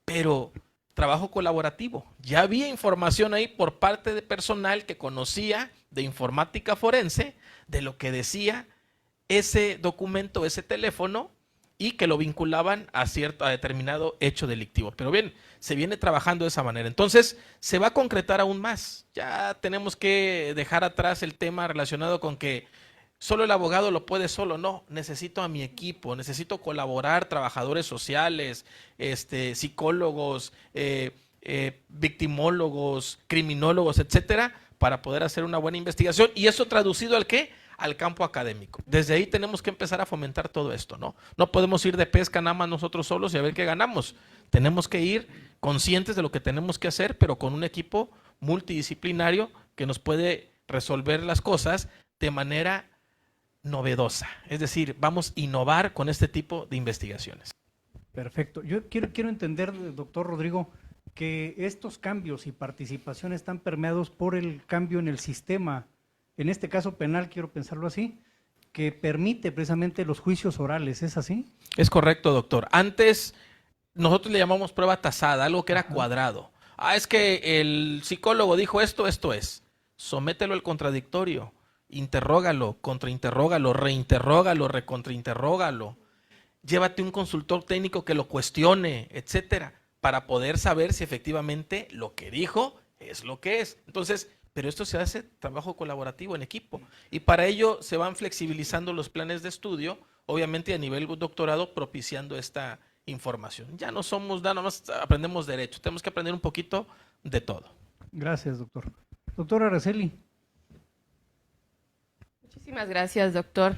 Pero trabajo colaborativo. Ya había información ahí por parte de personal que conocía de informática forense de lo que decía ese documento, ese teléfono, y que lo vinculaban a determinado hecho delictivo. Pero bien, se viene trabajando de esa manera. Entonces, se va a concretar aún más. Ya tenemos que dejar atrás el tema relacionado con que solo el abogado lo puede solo. No, necesito a mi equipo, necesito colaborar, trabajadores sociales, psicólogos, victimólogos, criminólogos, etcétera, para poder hacer una buena investigación. ¿Y eso traducido al qué? Al campo académico. Desde ahí tenemos que empezar a fomentar todo esto, ¿no? No podemos ir de pesca nada más nosotros solos y a ver qué ganamos. Tenemos que ir conscientes de lo que tenemos que hacer, pero con un equipo multidisciplinario que nos puede resolver las cosas de manera novedosa. Es decir, vamos a innovar con este tipo de investigaciones. Perfecto. Yo quiero entender, doctor Rodrigo, que estos cambios y participación están permeados por el cambio en el sistema, en este caso penal, quiero pensarlo así, que permite precisamente los juicios orales, ¿es así? Es correcto, doctor. Antes nosotros le llamamos prueba tasada, algo que era cuadrado. Es que el psicólogo dijo esto, esto es. Somételo al contradictorio, interrógalo, contrainterrógalo, reinterrógalo, recontrainterrógalo. Llévate un consultor técnico que lo cuestione, etcétera, para poder saber si efectivamente lo que dijo es lo que es. Entonces, pero esto se hace trabajo colaborativo en equipo y para ello se van flexibilizando los planes de estudio, obviamente a nivel doctorado propiciando esta información. Ya no somos, nada más aprendemos derecho, tenemos que aprender un poquito de todo. Gracias, doctor. Doctora Araceli. Muchísimas gracias, doctor.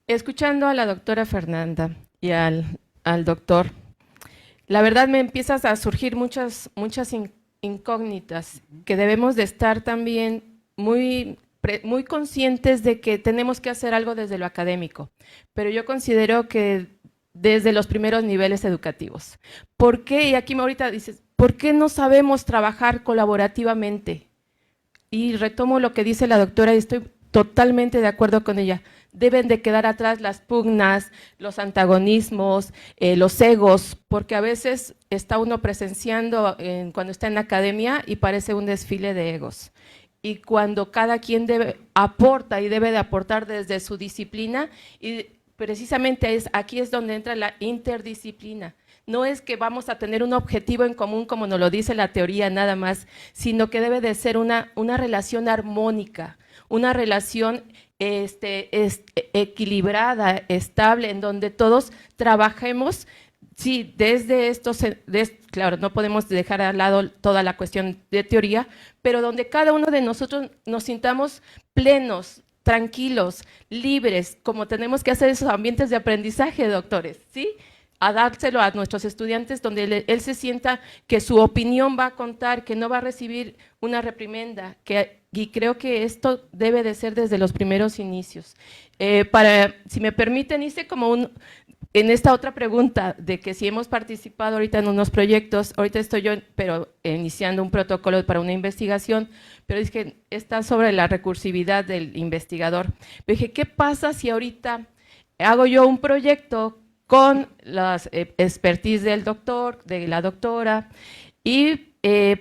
Escuchando a la doctora Fernanda y al doctor, la verdad me empiezas a surgir muchas incógnitas que debemos de estar también muy conscientes de que tenemos que hacer algo desde lo académico, pero yo considero que desde los primeros niveles educativos. ¿Por qué? Y aquí ahorita dices, ¿por qué no sabemos trabajar colaborativamente? Y retomo lo que dice la doctora y estoy totalmente de acuerdo con ella. Deben de quedar atrás las pugnas, los antagonismos, los egos, porque a veces está uno presenciando cuando está en la academia y parece un desfile de egos. y cuando cada quien aporta y debe de aportar desde su disciplina, y precisamente aquí es donde entra la interdisciplina. No es que vamos a tener un objetivo en común como nos lo dice la teoría nada más, sino que debe de ser una relación armónica, una relación equilibrada, estable, en donde todos trabajemos. Sí, desde estos, claro, no podemos dejar al lado toda la cuestión de teoría, pero donde cada uno de nosotros nos sintamos plenos, tranquilos, libres, como tenemos que hacer esos ambientes de aprendizaje, doctores, ¿sí? A dárselo a nuestros estudiantes donde él se sienta que su opinión va a contar, que no va a recibir una reprimenda, y creo que esto debe de ser desde los primeros inicios. Si me permiten, hice como en esta otra pregunta de que si hemos participado ahorita en unos proyectos, ahorita estoy yo iniciando un protocolo para una investigación, pero es que está sobre la recursividad del investigador. Pero dije, ¿qué pasa si ahorita hago yo un proyecto con las expertise del doctor, de la doctora, y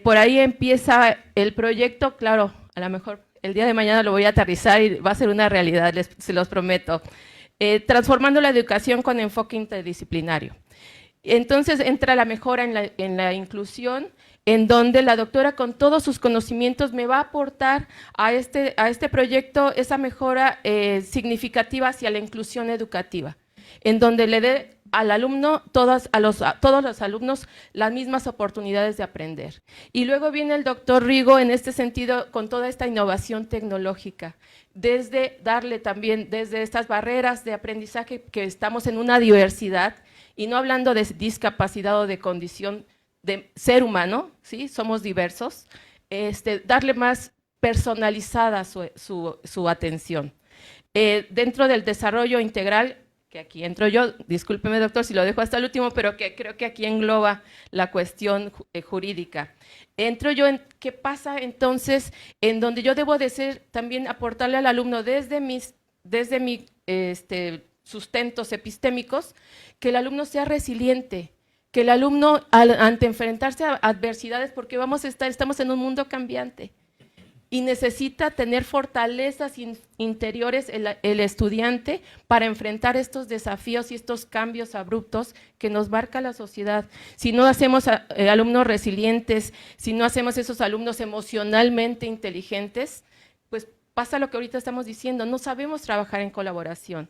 por ahí empieza el proyecto? Claro, a lo mejor el día de mañana lo voy a aterrizar y va a ser una realidad, se los prometo. Transformando la educación con enfoque interdisciplinario. Entonces entra la mejora en la inclusión, en donde la doctora con todos sus conocimientos me va a aportar a este proyecto esa mejora significativa hacia la inclusión educativa, en donde le dé al alumno, a todos los alumnos, las mismas oportunidades de aprender. Y luego viene el doctor Rigo en este sentido con toda esta innovación tecnológica, desde darle también, desde estas barreras de aprendizaje, que estamos en una diversidad, y no hablando de discapacidad o de condición de ser humano, ¿sí? Somos diversos, darle más personalizada su atención. Dentro del desarrollo integral, que aquí entro yo, discúlpeme doctor si lo dejo hasta el último, pero que creo que aquí engloba la cuestión jurídica. Entro yo en qué pasa entonces, en donde yo debo de ser también aportarle al alumno desde mis sustentos epistémicos, que el alumno sea resiliente, que el alumno ante enfrentarse a adversidades, porque estamos en un mundo cambiante, y necesita tener fortalezas interiores el estudiante para enfrentar estos desafíos y estos cambios abruptos que nos marca la sociedad. Si no hacemos alumnos resilientes, si no hacemos esos alumnos emocionalmente inteligentes, pues pasa lo que ahorita estamos diciendo, no sabemos trabajar en colaboración.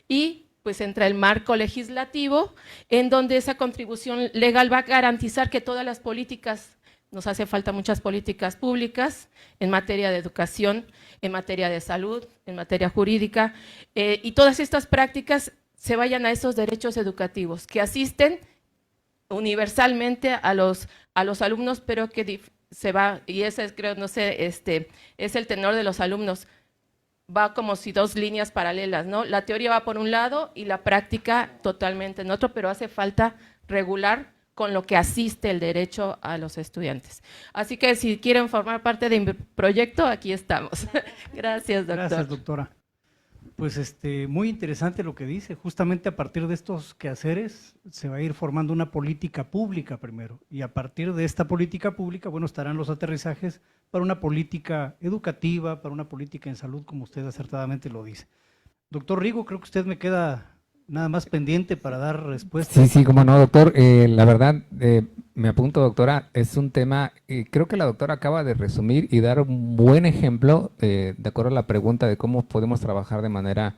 Y pues entra el marco legislativo, en donde esa contribución legal va a garantizar que todas las políticas, nos hace falta muchas políticas públicas en materia de educación, en materia de salud, en materia jurídica, y todas estas prácticas se vayan a esos derechos educativos, que asisten universalmente a los alumnos, pero que se va, y ese es, creo, no sé, es el tenor de los alumnos, va como si dos líneas paralelas, ¿no? La teoría va por un lado y la práctica totalmente en otro, pero hace falta regular con lo que asiste el derecho a los estudiantes. Así que si quieren formar parte de mi proyecto, aquí estamos. Gracias, doctor. Gracias, doctora. Pues muy interesante lo que dice. Justamente a partir de estos quehaceres se va a ir formando una política pública primero, y a partir de esta política pública, bueno, estarán los aterrizajes para una política educativa, para una política en salud, como usted acertadamente lo dice. Doctor Rigo, creo que usted me queda nada más pendiente para dar respuesta. Sí, como no, doctor. La verdad, me apunto, doctora, es un tema, creo que la doctora acaba de resumir y dar un buen ejemplo, de acuerdo a la pregunta de cómo podemos trabajar de manera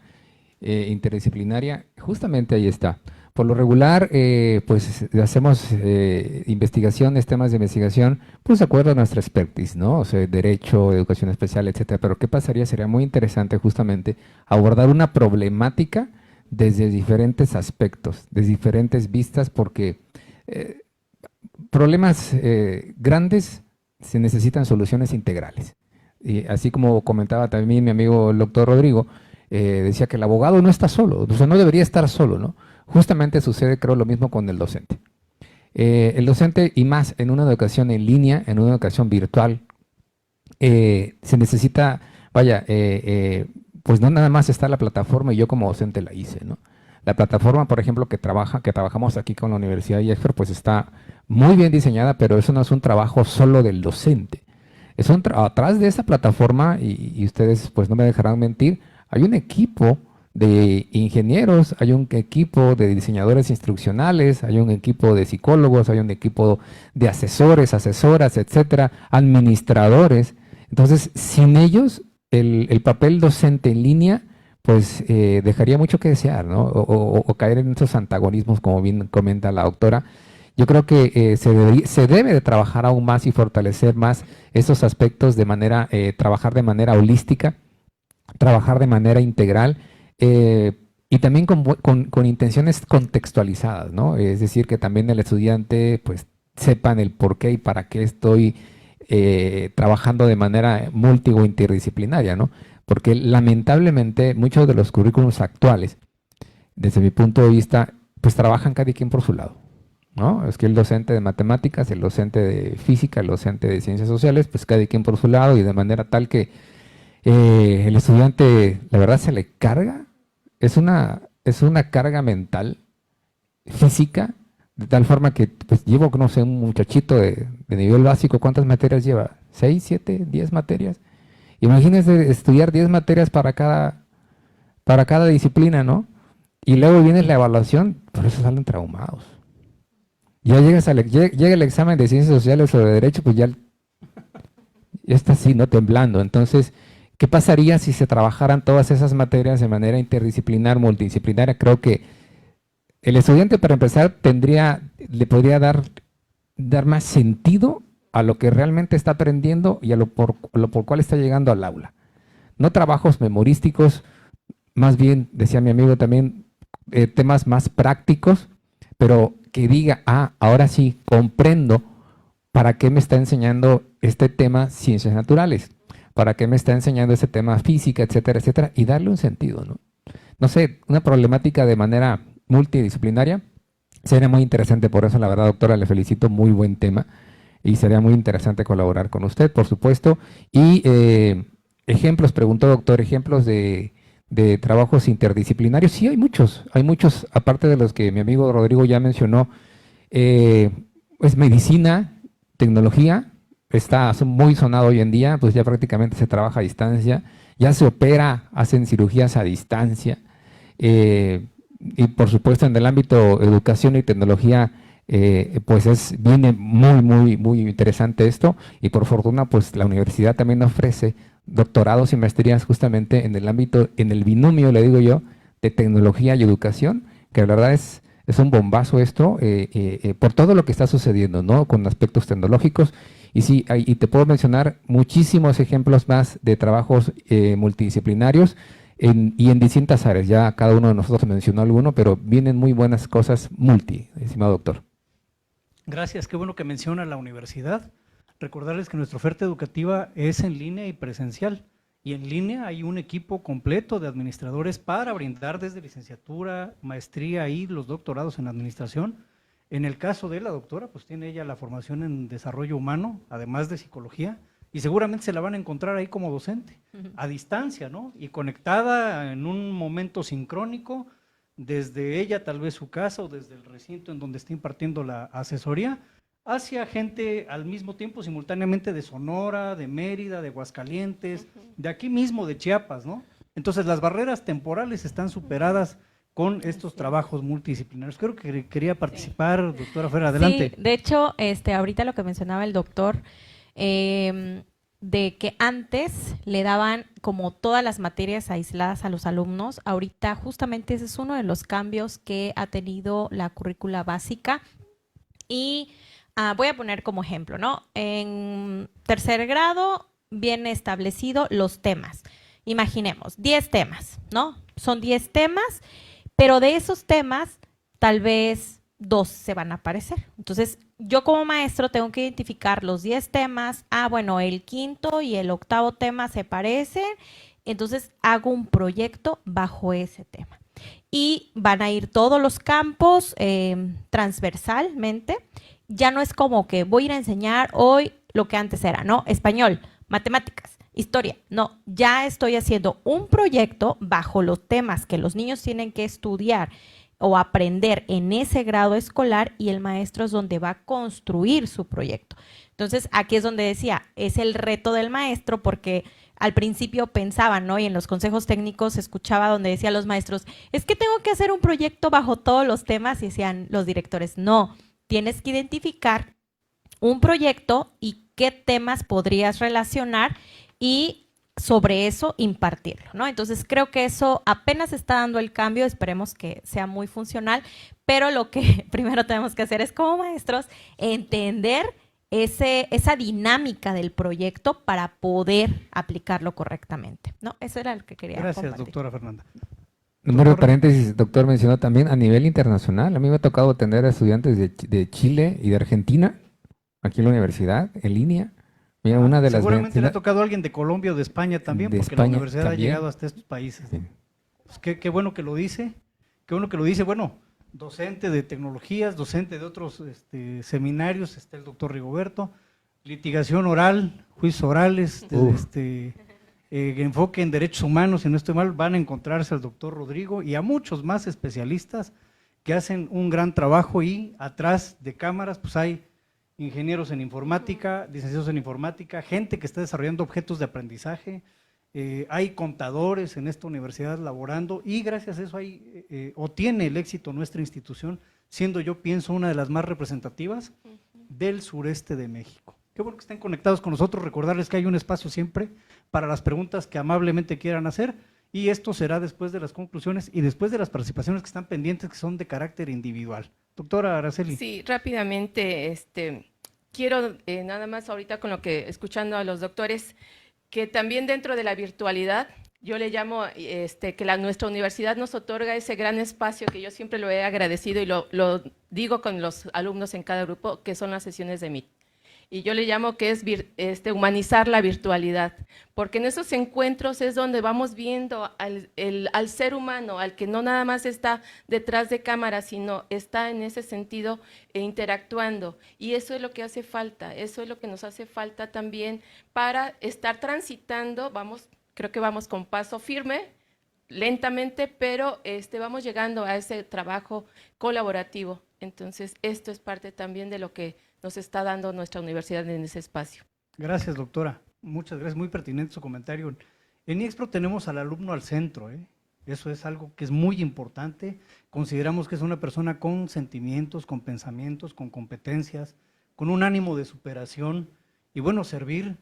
interdisciplinaria. Justamente ahí está. Por lo regular, pues hacemos investigaciones, temas de investigación, pues de acuerdo a nuestra expertise, ¿no? O sea, derecho, educación especial, etcétera. Pero ¿qué pasaría? Sería muy interesante justamente abordar una problemática desde diferentes aspectos, desde diferentes vistas, porque problemas grandes se necesitan soluciones integrales. Y así como comentaba también mi amigo el doctor Rodrigo, decía que el abogado no está solo, o sea, no debería estar solo, ¿no? Justamente sucede, creo, lo mismo con el docente. El docente, y más en una educación en línea, en una educación virtual, se necesita, vaya, pues no nada más está la plataforma y yo como docente la hice, ¿no? La plataforma, por ejemplo, que trabajamos aquí con la Universidad de Exford, pues está muy bien diseñada, pero eso no es un trabajo solo del docente. atrás de esa plataforma, y ustedes pues no me dejarán mentir, hay un equipo de ingenieros, hay un equipo de diseñadores instruccionales, hay un equipo de psicólogos, hay un equipo de asesores, asesoras, etcétera, administradores. Entonces, sin ellos, el papel docente en línea, pues dejaría mucho que desear, ¿no? O caer en esos antagonismos, como bien comenta la doctora. Yo creo que se debe de trabajar aún más y fortalecer más esos aspectos de manera, trabajar de manera holística, trabajar de manera integral, y también con intenciones contextualizadas, ¿no? Es decir, que también el estudiante pues sepan el por qué y para qué estoy trabajando de manera multi o interdisciplinaria, ¿no? Porque lamentablemente muchos de los currículums actuales, desde mi punto de vista, pues trabajan cada quien por su lado, ¿no? Es que el docente de matemáticas, el docente de física, el docente de ciencias sociales, pues cada quien por su lado y de manera tal que el estudiante, la verdad, se le carga. Es una carga mental, física, de tal forma que pues, llevo, no sé, un muchachito de nivel básico, ¿cuántas materias lleva? ¿6, 7, 10 materias? Imagínense estudiar 10 materias para cada disciplina, ¿no? Y luego viene la evaluación, por eso salen traumados. Ya llega el examen de ciencias sociales o de derecho, pues ya está así, ¿no? Temblando. Entonces, ¿qué pasaría si se trabajaran todas esas materias de manera interdisciplinar, multidisciplinaria? Creo que el estudiante, para empezar, le podría dar más sentido a lo que realmente está aprendiendo y a lo por cual está llegando al aula. No trabajos memorísticos, más bien, decía mi amigo también, temas más prácticos, pero que diga, ahora sí, comprendo para qué me está enseñando este tema ciencias naturales, para qué me está enseñando ese tema física, etcétera, etcétera, y darle un sentido, ¿no? No sé, una problemática de manera multidisciplinaria sería muy interesante. Por eso, la verdad, doctora, le felicito, muy buen tema, y sería muy interesante colaborar con usted, por supuesto. Y ejemplos, preguntó doctor, ejemplos de trabajos interdisciplinarios. Sí, hay muchos, aparte de los que mi amigo Rodrigo ya mencionó. Pues medicina, tecnología, está muy sonado hoy en día, pues ya prácticamente se trabaja a distancia, ya se opera, hacen cirugías a distancia, y por supuesto en el ámbito educación y tecnología, pues viene muy interesante esto, y por fortuna pues la universidad también ofrece doctorados y maestrías justamente en el ámbito, en el binomio, le digo yo, de tecnología y educación, que la verdad es un bombazo esto, por todo lo que está sucediendo, ¿no? Con aspectos tecnológicos. Y sí, y te puedo mencionar muchísimos ejemplos más de trabajos multidisciplinarios y en distintas áreas. Ya cada uno de nosotros mencionó alguno, pero vienen muy buenas cosas estimado doctor. Gracias, qué bueno que menciona la universidad. Recordarles que nuestra oferta educativa es en línea y presencial. Y en línea hay un equipo completo de administradores para brindar desde licenciatura, maestría y los doctorados en administración. En el caso de la doctora, pues tiene ella la formación en desarrollo humano, además de psicología, y seguramente se la van a encontrar ahí como docente, a distancia, ¿no? Y conectada en un momento sincrónico, desde ella tal vez su casa o desde el recinto en donde está impartiendo la asesoría, hacia gente al mismo tiempo, simultáneamente, de Sonora, de Mérida, de Aguascalientes, de aquí mismo, de Chiapas, ¿no? Entonces las barreras temporales están superadas con estos trabajos multidisciplinarios. Creo que quería participar, doctora Fer, adelante. Sí, de hecho, ahorita lo que mencionaba el doctor, de que antes le daban como todas las materias aisladas a los alumnos, ahorita justamente ese es uno de los cambios que ha tenido la currícula básica. Y voy a poner como ejemplo, ¿no? En tercer grado viene establecido los temas. Imaginemos, 10 temas, ¿no? Son 10 temas, pero de esos temas, tal vez 2 se van a aparecer. Entonces, yo como maestro tengo que identificar los 10 temas. Bueno, el quinto y el octavo tema se parecen. Entonces, hago un proyecto bajo ese tema. Y van a ir todos los campos transversalmente. Ya no es como que voy a ir a enseñar hoy lo que antes era, ¿no? Español, matemáticas, historia. No, ya estoy haciendo un proyecto bajo los temas que los niños tienen que estudiar o aprender en ese grado escolar y el maestro es donde va a construir su proyecto. Entonces, aquí es donde decía, es el reto del maestro porque al principio pensaban, ¿no? Y en los consejos técnicos escuchaba donde decían los maestros, es que tengo que hacer un proyecto bajo todos los temas y decían los directores, no, tienes que identificar un proyecto y qué temas podrías relacionar y sobre eso impartirlo, ¿no? Entonces creo que eso apenas está dando el cambio, esperemos que sea muy funcional, pero lo que primero tenemos que hacer es como maestros entender esa dinámica del proyecto para poder aplicarlo correctamente, ¿no? Eso era lo que quería Gracias, compartir. doctora Fernanda. Número de Doctor. paréntesis, doctor mencionó también a nivel internacional. A mí me ha tocado atender a estudiantes de Chile y de Argentina, aquí en la universidad, en línea. Mira, una de las Seguramente le ha tocado a alguien de Colombia o de España también, De porque España la universidad también. ha llegado hasta estos países. Sí. Pues qué bueno que lo dice, qué bueno que lo dice. Bueno, docente de tecnologías, docente de otros seminarios, está el doctor Rigoberto, litigación oral, juicios orales, enfoque en derechos humanos, si no estoy mal, van a encontrarse al doctor Rodrigo y a muchos más especialistas que hacen un gran trabajo y atrás de cámaras pues hay ingenieros en informática, licenciados en informática, gente que está desarrollando objetos de aprendizaje, hay contadores en esta universidad laborando y gracias a eso hay, o tiene el éxito nuestra institución, siendo yo pienso una de las más representativas del sureste de México. Qué bueno que estén conectados con nosotros, recordarles que hay un espacio siempre para las preguntas que amablemente quieran hacer y esto será después de las conclusiones y después de las participaciones que están pendientes que son de carácter individual. Doctora Araceli. Sí, rápidamente, quiero nada más ahorita con lo que, escuchando a los doctores, que también dentro de la virtualidad, yo le llamo que nuestra universidad nos otorga ese gran espacio que yo siempre lo he agradecido y lo digo con los alumnos en cada grupo, que son las sesiones de Meet. Y yo le llamo que es humanizar la virtualidad, porque en esos encuentros es donde vamos viendo al ser humano, al que no nada más está detrás de cámara, sino está en ese sentido interactuando. Y eso es lo que hace falta, eso es lo que nos hace falta también para estar transitando, creo que vamos con paso firme, lentamente, pero vamos llegando a ese trabajo colaborativo. Entonces, esto es parte también de lo que nos está dando nuestra universidad en ese espacio. Gracias, doctora. Muchas gracias. Muy pertinente su comentario. En IEXPRO tenemos al alumno al centro, ¿eh? Eso es algo que es muy importante. Consideramos que es una persona con sentimientos, con pensamientos, con competencias, con un ánimo de superación. Y bueno, servir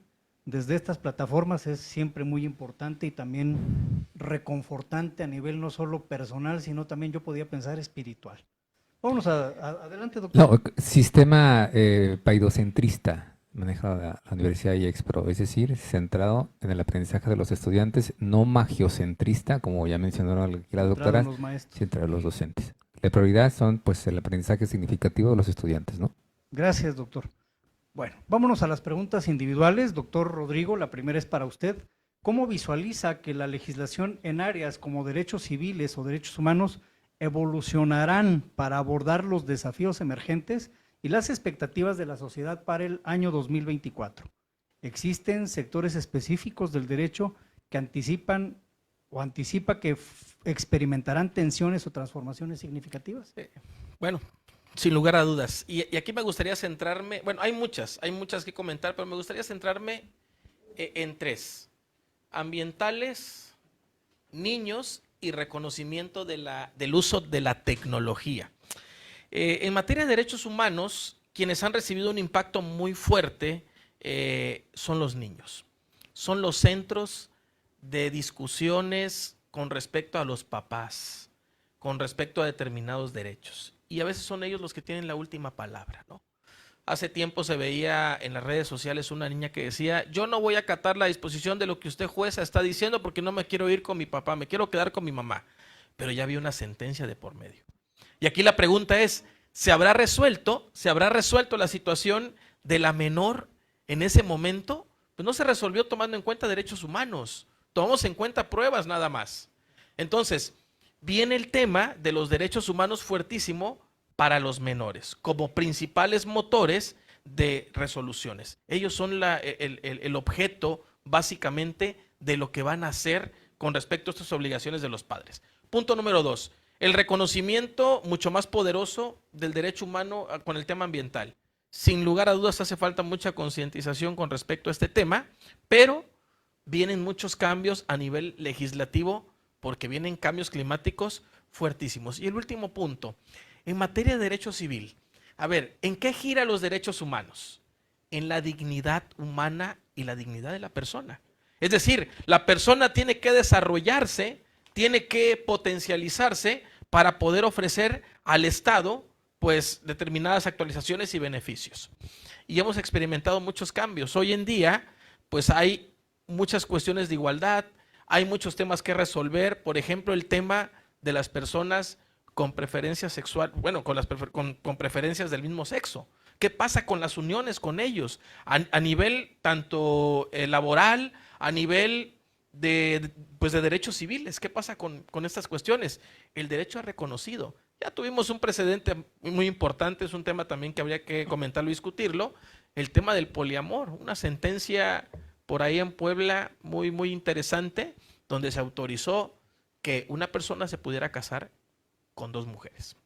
desde estas plataformas es siempre muy importante y también reconfortante a nivel no solo personal, sino también yo podía pensar espiritual. Vámonos adelante, doctor. No, sistema paidocentrista maneja la Universidad IEXPRO, es decir, centrado en el aprendizaje de los estudiantes, no magiocentrista, como ya mencionaron aquí las doctoras, centrado en los docentes. La prioridad son pues el aprendizaje significativo de los estudiantes, ¿no? Gracias, doctor. Bueno, vámonos a las preguntas individuales. Doctor Rodrigo, la primera es para usted. ¿Cómo visualiza que la legislación en áreas como derechos civiles o derechos humanos evolucionarán para abordar los desafíos emergentes y las expectativas de la sociedad para el año 2024? ¿Existen sectores específicos del derecho que anticipa que experimentarán tensiones o transformaciones significativas? Bueno, sin lugar a dudas. Y aquí me gustaría centrarme, bueno, hay muchas que comentar, pero me gustaría centrarme en tres. Ambientales, niños y reconocimiento del uso de la tecnología. En materia de derechos humanos, quienes han recibido un impacto muy fuerte son los niños. Son los centros de discusiones con respecto a los papás, con respecto a determinados derechos. Y a veces son ellos los que tienen la última palabra, ¿no? Hace tiempo se veía en las redes sociales una niña que decía, yo no voy a acatar la disposición de lo que usted jueza está diciendo porque no me quiero ir con mi papá, me quiero quedar con mi mamá. Pero ya había una sentencia de por medio. Y aquí la pregunta es, ¿se habrá resuelto la situación de la menor en ese momento? Pues no se resolvió tomando en cuenta derechos humanos, tomamos en cuenta pruebas nada más. Entonces, viene el tema de los derechos humanos fuertísimo para los menores, como principales motores de resoluciones. Ellos son el objeto, básicamente, de lo que van a hacer con respecto a estas obligaciones de los padres. Punto número 2. El reconocimiento mucho más poderoso del derecho humano con el tema ambiental. Sin lugar a dudas hace falta mucha concientización con respecto a este tema, pero vienen muchos cambios a nivel legislativo porque vienen cambios climáticos fuertísimos. Y el último punto, en materia de derecho civil. A ver, ¿en qué gira los derechos humanos? En la dignidad humana y la dignidad de la persona. Es decir, la persona tiene que desarrollarse, tiene que potencializarse para poder ofrecer al Estado pues determinadas actualizaciones y beneficios. Y hemos experimentado muchos cambios. Hoy en día pues hay muchas cuestiones de igualdad, hay muchos temas que resolver, por ejemplo el tema de las personas con preferencia sexual, bueno, con preferencias del mismo sexo. ¿Qué pasa con las uniones con ellos? A nivel tanto laboral, a nivel de derechos civiles. ¿Qué pasa con estas cuestiones? El derecho es reconocido. Ya tuvimos un precedente muy importante, es un tema también que habría que comentarlo y discutirlo, el tema del poliamor, una sentencia por ahí en Puebla muy, muy interesante, donde se autorizó que una persona se pudiera casar con 2 mujeres.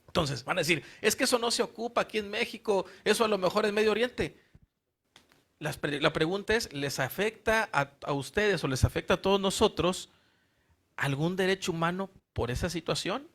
Entonces, van a decir, es que eso no se ocupa aquí en México, eso a lo mejor en Medio Oriente. La pregunta es, ¿les afecta a ustedes o les afecta a todos nosotros algún derecho humano por esa situación?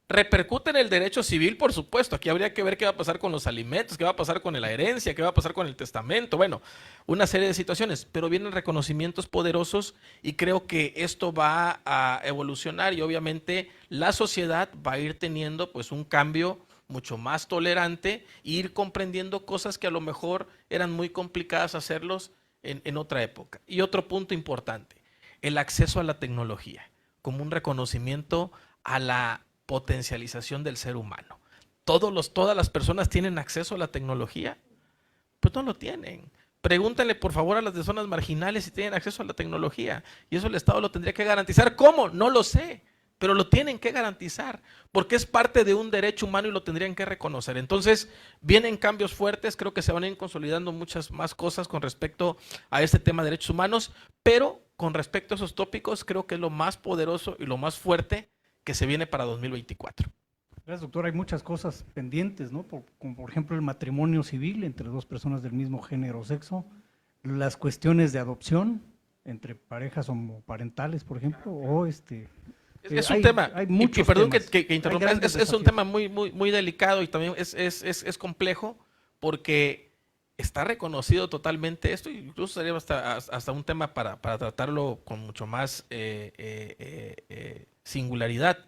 ¿Repercute en el derecho civil? Por supuesto, aquí habría que ver qué va a pasar con los alimentos, qué va a pasar con la herencia, qué va a pasar con el testamento, bueno, una serie de situaciones, pero vienen reconocimientos poderosos y creo que esto va a evolucionar y obviamente la sociedad va a ir teniendo pues un cambio mucho más tolerante e ir comprendiendo cosas que a lo mejor eran muy complicadas hacerlos en otra época. Y otro punto importante, el acceso a la tecnología como un reconocimiento a la potencialización del ser humano. ¿Todas las personas tienen acceso a la tecnología? Pues no lo tienen. Pregúntenle por favor a las de zonas marginales si tienen acceso a la tecnología. Y eso el Estado lo tendría que garantizar. ¿Cómo? No lo sé. Pero lo tienen que garantizar, porque es parte de un derecho humano y lo tendrían que reconocer. Entonces, vienen cambios fuertes, creo que se van a ir consolidando muchas más cosas con respecto a este tema de derechos humanos, pero con respecto a esos tópicos, creo que es lo más poderoso y lo más fuerte que se viene para 2024. Gracias, doctor. Hay muchas cosas pendientes, ¿no? Como por ejemplo el matrimonio civil entre 2 personas del mismo género o sexo, las cuestiones de adopción entre parejas homoparentales, por ejemplo, o Es un tema, hay muchos y perdón temas. que interrumpa, es un tema muy, muy, muy delicado y también es complejo porque está reconocido totalmente esto, incluso sería hasta un tema para tratarlo con mucho más singularidad,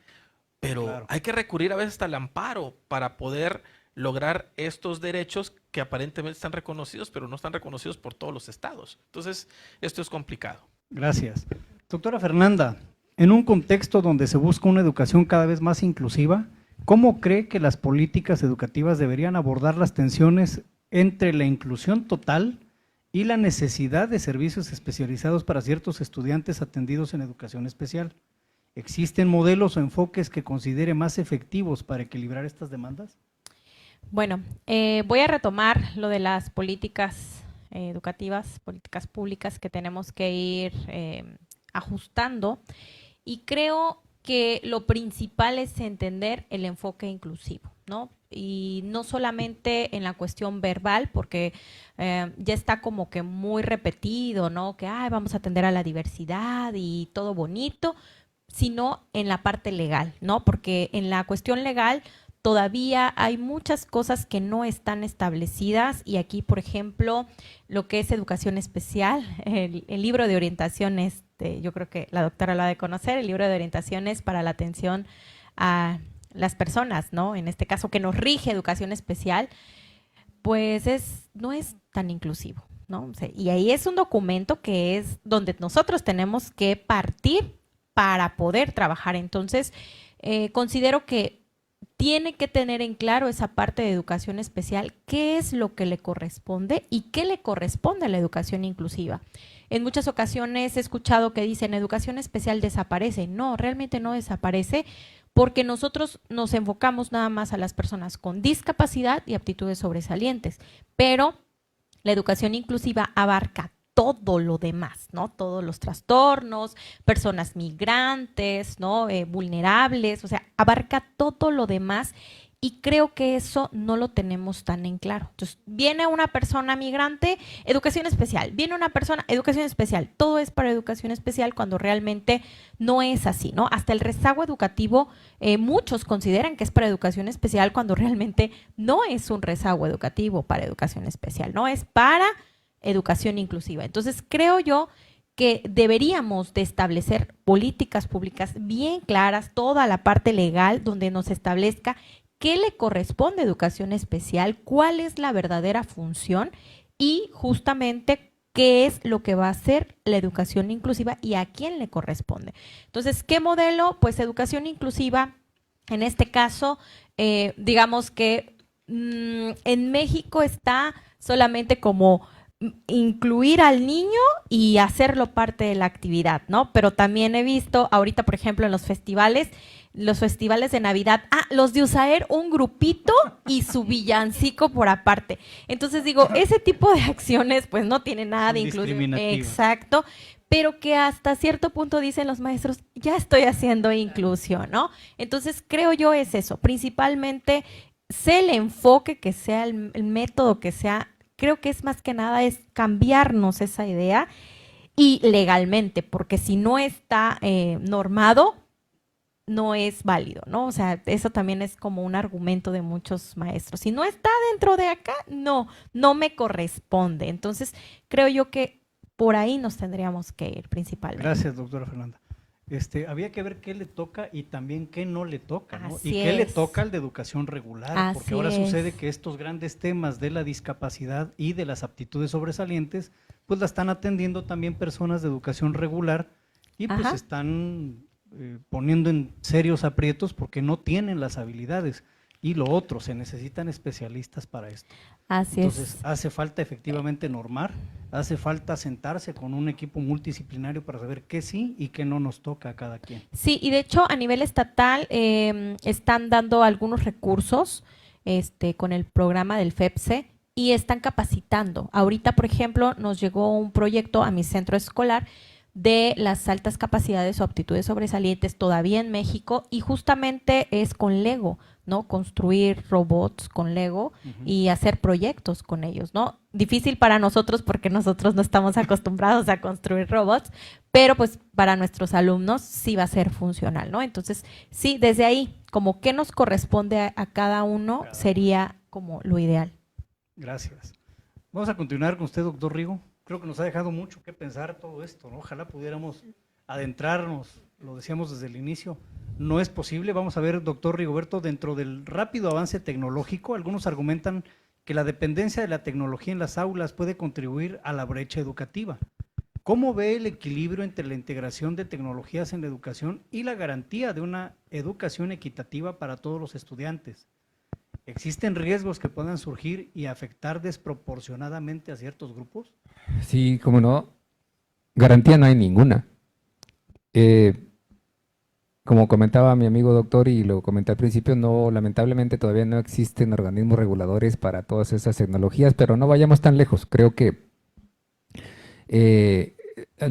pero claro, hay que recurrir a veces hasta el amparo para poder lograr estos derechos que aparentemente están reconocidos, pero no están reconocidos por todos los estados. Entonces, esto es complicado. Gracias. Doctora Fernanda, en un contexto donde se busca una educación cada vez más inclusiva, ¿cómo cree que las políticas educativas deberían abordar las tensiones entre la inclusión total y la necesidad de servicios especializados para ciertos estudiantes atendidos en educación especial? ¿Existen modelos o enfoques que considere más efectivos para equilibrar estas demandas? Bueno, voy a retomar lo de las políticas educativas, políticas públicas que tenemos que ir ajustando, y creo que lo principal es entender el enfoque inclusivo, ¿no? Y no solamente en la cuestión verbal, porque ya está como que muy repetido, ¿no? Que vamos a atender a la diversidad y todo bonito, sino en la parte legal, ¿no? Porque en la cuestión legal todavía hay muchas cosas que no están establecidas, y aquí, por ejemplo, lo que es educación especial, el libro de orientaciones, yo creo que la doctora lo ha de conocer, el libro de orientaciones para la atención a las personas, ¿no? En este caso, que nos rige educación especial, pues no es tan inclusivo, ¿no? Y ahí es un documento que es donde nosotros tenemos que partir para poder trabajar. Entonces, considero que tiene que tener en claro esa parte de educación especial, qué es lo que le corresponde y qué le corresponde a la educación inclusiva. En muchas ocasiones he escuchado que dicen educación especial desaparece. No, realmente no desaparece, porque nosotros nos enfocamos nada más a las personas con discapacidad y aptitudes sobresalientes, pero la educación inclusiva abarca todo lo demás, ¿no? Todos los trastornos, personas migrantes, ¿no? Vulnerables, o sea, abarca todo lo demás y creo que eso no lo tenemos tan en claro. Entonces, viene una persona migrante, educación especial, viene una persona, educación especial, todo es para educación especial cuando realmente no es así, ¿no? Hasta el rezago educativo, muchos consideran que es para educación especial cuando realmente no es un rezago educativo para educación especial, no es para educación inclusiva. Entonces, creo yo que deberíamos de establecer políticas públicas bien claras, toda la parte legal donde nos establezca qué le corresponde a educación especial, cuál es la verdadera función y justamente qué es lo que va a hacer la educación inclusiva y a quién le corresponde. Entonces, ¿qué modelo? Pues educación inclusiva, en este caso, digamos que en México está solamente como incluir al niño y hacerlo parte de la actividad, ¿no? Pero también he visto ahorita, por ejemplo, en los festivales de Navidad, los de USAER, un grupito y su villancico por aparte. Entonces digo, ese tipo de acciones pues no tiene nada de inclusión. Exacto, pero que hasta cierto punto dicen los maestros, ya estoy haciendo inclusión, ¿no? Entonces creo yo es eso, principalmente sea el enfoque que sea, el método que sea, creo que es más que nada es cambiarnos esa idea y legalmente, porque si no está normado, no es válido, ¿no? O sea, eso también es como un argumento de muchos maestros. Si no está dentro de acá, no me corresponde. Entonces, creo yo que por ahí nos tendríamos que ir principalmente. Gracias, doctora Fernanda. Había que ver qué le toca y también qué no le toca, ¿no? Así y qué le es. toca al de educación regular, Así porque ahora es. sucede que estos grandes temas de la discapacidad y de las aptitudes sobresalientes, pues la están atendiendo también personas de educación regular y pues Ajá. están poniendo en serios aprietos porque no tienen las habilidades. Y lo otro, se necesitan especialistas para esto. Así Entonces, es. hace falta efectivamente normar, hace falta sentarse con un equipo multidisciplinario para saber qué sí y qué no nos toca a cada quien. Sí, y de hecho a nivel estatal están dando algunos recursos con el programa del FEPSE y están capacitando. Ahorita, por ejemplo, nos llegó un proyecto a mi centro escolar de las altas capacidades o aptitudes sobresalientes todavía en México y justamente es con Lego, ¿no? Construir robots con Lego y hacer proyectos con ellos, ¿no? Difícil para nosotros porque nosotros no estamos acostumbrados a construir robots, pero pues para nuestros alumnos sí va a ser funcional, ¿no? Entonces, sí, desde ahí, como qué nos corresponde a cada uno sería como lo ideal. Gracias. Vamos a continuar con usted, doctor Rigo. Creo que nos ha dejado mucho que pensar todo esto, ¿no? Ojalá pudiéramos adentrarnos, lo decíamos desde el inicio, no es posible. Vamos a ver, doctor Rigoberto, dentro del rápido avance tecnológico, algunos argumentan que la dependencia de la tecnología en las aulas puede contribuir a la brecha educativa. ¿Cómo ve el equilibrio entre la integración de tecnologías en la educación y la garantía de una educación equitativa para todos los estudiantes? ¿Existen riesgos que puedan surgir y afectar desproporcionadamente a ciertos grupos? Sí, cómo no. Garantía no hay ninguna. Como comentaba mi amigo doctor y lo comenté al principio, no, lamentablemente todavía no existen organismos reguladores para todas esas tecnologías, pero no vayamos tan lejos. Creo que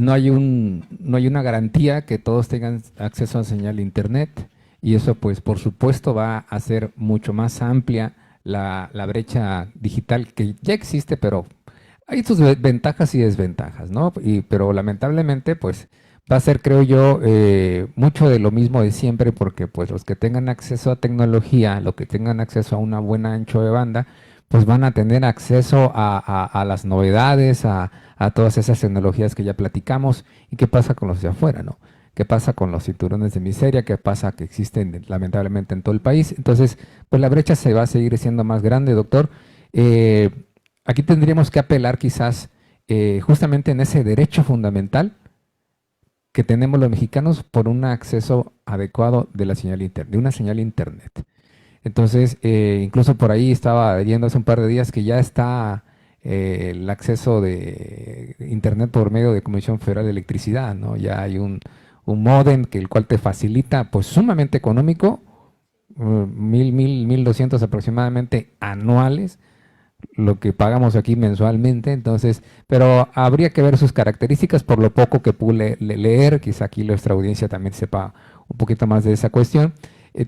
no hay una garantía que todos tengan acceso a señal de internet y eso pues por supuesto va a hacer mucho más amplia la brecha digital que ya existe, pero hay sus ventajas y desventajas, ¿no? Pero lamentablemente pues va a ser, creo yo, mucho de lo mismo de siempre porque pues los que tengan acceso a tecnología, los que tengan acceso a una buena ancho de banda, pues van a tener acceso a las novedades, a todas esas tecnologías que ya platicamos. ¿Y qué pasa con los de afuera, no? ¿Qué pasa con los cinturones de miseria? ¿Qué pasa que existen lamentablemente en todo el país? Entonces, pues la brecha se va a seguir siendo más grande, doctor. Aquí tendríamos que apelar quizás justamente en ese derecho fundamental que tenemos los mexicanos por un acceso adecuado de la señal internet, de una señal internet. Entonces, incluso por ahí estaba leyendo hace un par de días que ya está el acceso de internet por medio de Comisión Federal de Electricidad, ¿no? Ya hay un módem el cual te facilita, pues sumamente económico, 1,200 aproximadamente anuales, lo que pagamos aquí mensualmente, entonces, pero habría que ver sus características por lo poco que pude leer, quizá aquí nuestra audiencia también sepa un poquito más de esa cuestión.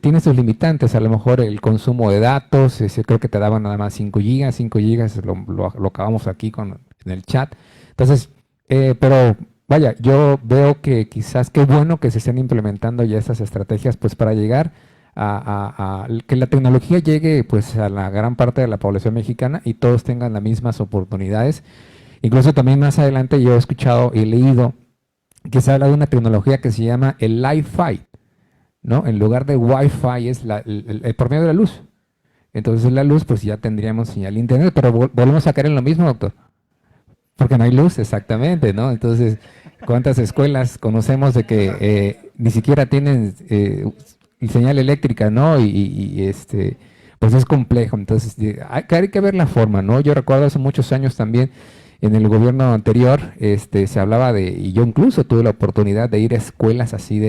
Tiene sus limitantes, a lo mejor el consumo de datos, creo que te daban nada más 5 gigas, lo acabamos aquí en el chat. Entonces, pero vaya, yo veo que quizás qué bueno que se estén implementando ya estas estrategias pues para llegar a que la tecnología llegue pues a la gran parte de la población mexicana y todos tengan las mismas oportunidades. Incluso también más adelante yo he escuchado y leído que se habla de una tecnología que se llama el Li-Fi, ¿no? En lugar de Wi-Fi es por medio de la luz. Entonces la luz pues ya tendríamos señal de internet, pero volvemos a caer en lo mismo, doctor. Porque no hay luz, exactamente, ¿no? Entonces, ¿cuántas escuelas conocemos de que ni siquiera tienen señal eléctrica, ¿no? Pues es complejo. Entonces, hay que ver la forma, ¿no? Yo recuerdo hace muchos años también, en el gobierno anterior, se hablaba y yo incluso tuve la oportunidad de ir a escuelas así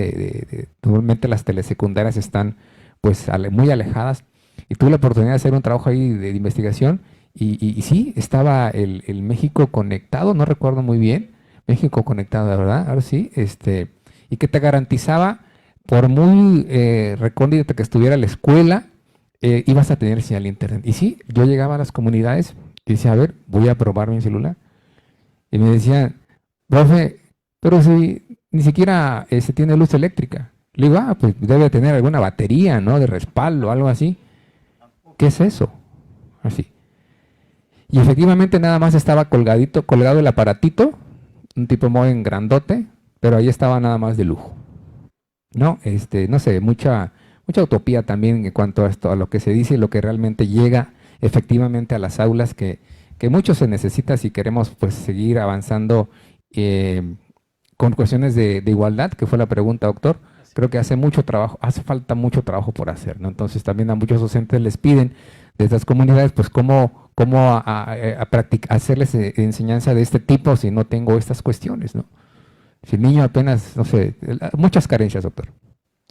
normalmente las telesecundarias están pues muy alejadas, y tuve la oportunidad de hacer un trabajo ahí de investigación. Y sí, estaba el México Conectado, no recuerdo muy bien, México Conectado, ¿verdad? Ahora sí, y que te garantizaba, por muy recóndita que estuviera la escuela, ibas a tener señal de internet. Y sí, yo llegaba a las comunidades y decía, a ver, voy a probar mi celular. Y me decían, profe, pero si ni siquiera tiene luz eléctrica. Le digo, pues debe tener alguna batería, ¿no? De respaldo, algo así. ¿Qué es eso? Así. Y efectivamente nada más estaba colgado el aparatito, un tipo muy grandote, pero ahí estaba nada más de lujo. No, no sé, mucha utopía también en cuanto a esto, a lo que se dice y lo que realmente llega efectivamente a las aulas, que mucho se necesita si queremos pues seguir avanzando con cuestiones de igualdad, que fue la pregunta, doctor. Creo que hace falta mucho trabajo por hacer, ¿no? Entonces también a muchos docentes les piden de estas comunidades, pues cómo hacerles enseñanza de este tipo si no tengo estas cuestiones, ¿no? Si el niño apenas, no sé, muchas carencias, doctor.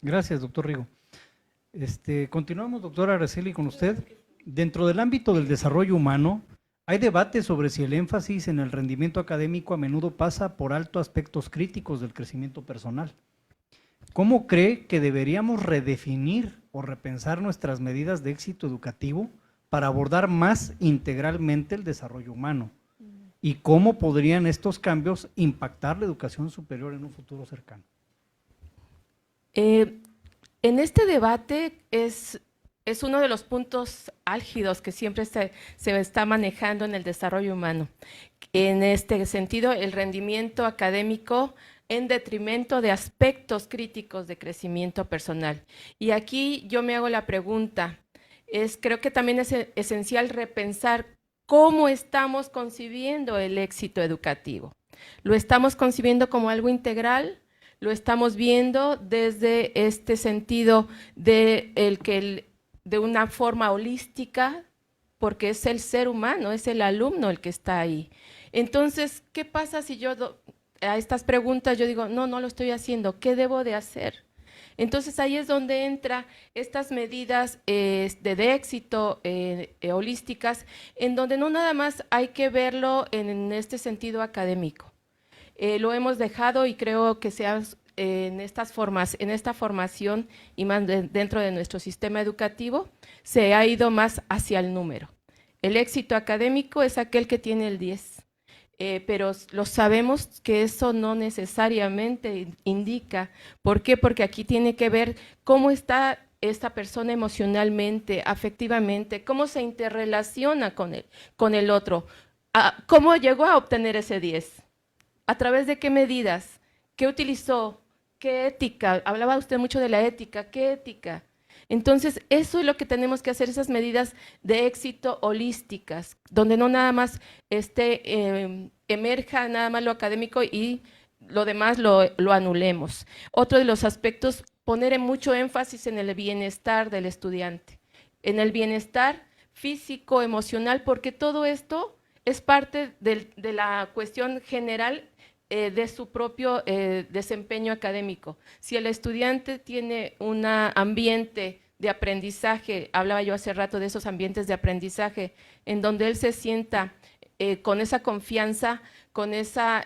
Gracias, doctor Rigo. Continuamos, doctora Araceli, con usted. Dentro del ámbito del desarrollo humano, hay debate sobre si el énfasis en el rendimiento académico a menudo pasa por alto aspectos críticos del crecimiento personal. ¿Cómo cree que deberíamos redefinir o repensar nuestras medidas de éxito educativo para abordar más integralmente el desarrollo humano? ¿Y cómo podrían estos cambios impactar la educación superior en un futuro cercano? En este debate es uno de los puntos álgidos que siempre se está manejando en el desarrollo humano. En este sentido, el rendimiento académico en detrimento de aspectos críticos de crecimiento personal. Y aquí yo me hago la pregunta, creo que también es esencial repensar cómo estamos concibiendo el éxito educativo. ¿Lo estamos concibiendo como algo integral? ¿Lo estamos viendo desde este sentido de una forma holística? Porque es el ser humano, es el alumno el que está ahí. Entonces, ¿qué pasa si a estas preguntas yo digo, no lo estoy haciendo, ¿qué debo de hacer? Entonces ahí es donde entran estas medidas de éxito holísticas, en donde no nada más hay que verlo en este sentido académico. Lo hemos dejado y creo que en esta formación y más dentro de nuestro sistema educativo, se ha ido más hacia el número. El éxito académico es aquel que tiene el 10. Pero lo sabemos que eso no necesariamente indica. ¿Por qué? Porque aquí tiene que ver cómo está esta persona emocionalmente, afectivamente, cómo se interrelaciona con el otro, cómo llegó a obtener ese 10, a través de qué medidas, qué utilizó, qué ética. Hablaba usted mucho de la ética, ¿qué ética? Entonces, eso es lo que tenemos que hacer, esas medidas de éxito holísticas, donde no nada más emerja nada más lo académico y lo demás lo anulemos. Otro de los aspectos, poner mucho énfasis en el bienestar del estudiante, en el bienestar físico, emocional, porque todo esto es parte de la cuestión general de su propio desempeño académico. Si el estudiante tiene un ambiente de aprendizaje, hablaba yo hace rato de esos ambientes de aprendizaje, en donde él se sienta con esa confianza, con esa,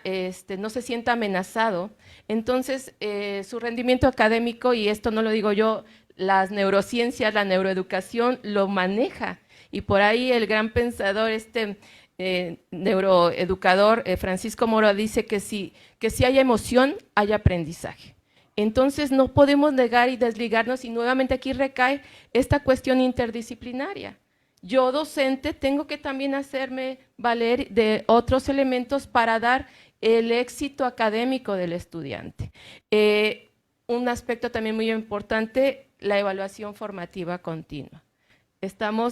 no se sienta amenazado, entonces su rendimiento académico, y esto no lo digo yo, las neurociencias, la neuroeducación lo maneja, y por ahí el gran pensador, neuroeducador Francisco Moro dice que si hay emoción, hay aprendizaje. Entonces no podemos negar y desligarnos, y nuevamente aquí recae esta cuestión interdisciplinaria. Yo, docente, tengo que también hacerme valer de otros elementos para dar el éxito académico del estudiante. Un aspecto también muy importante, la evaluación formativa continua.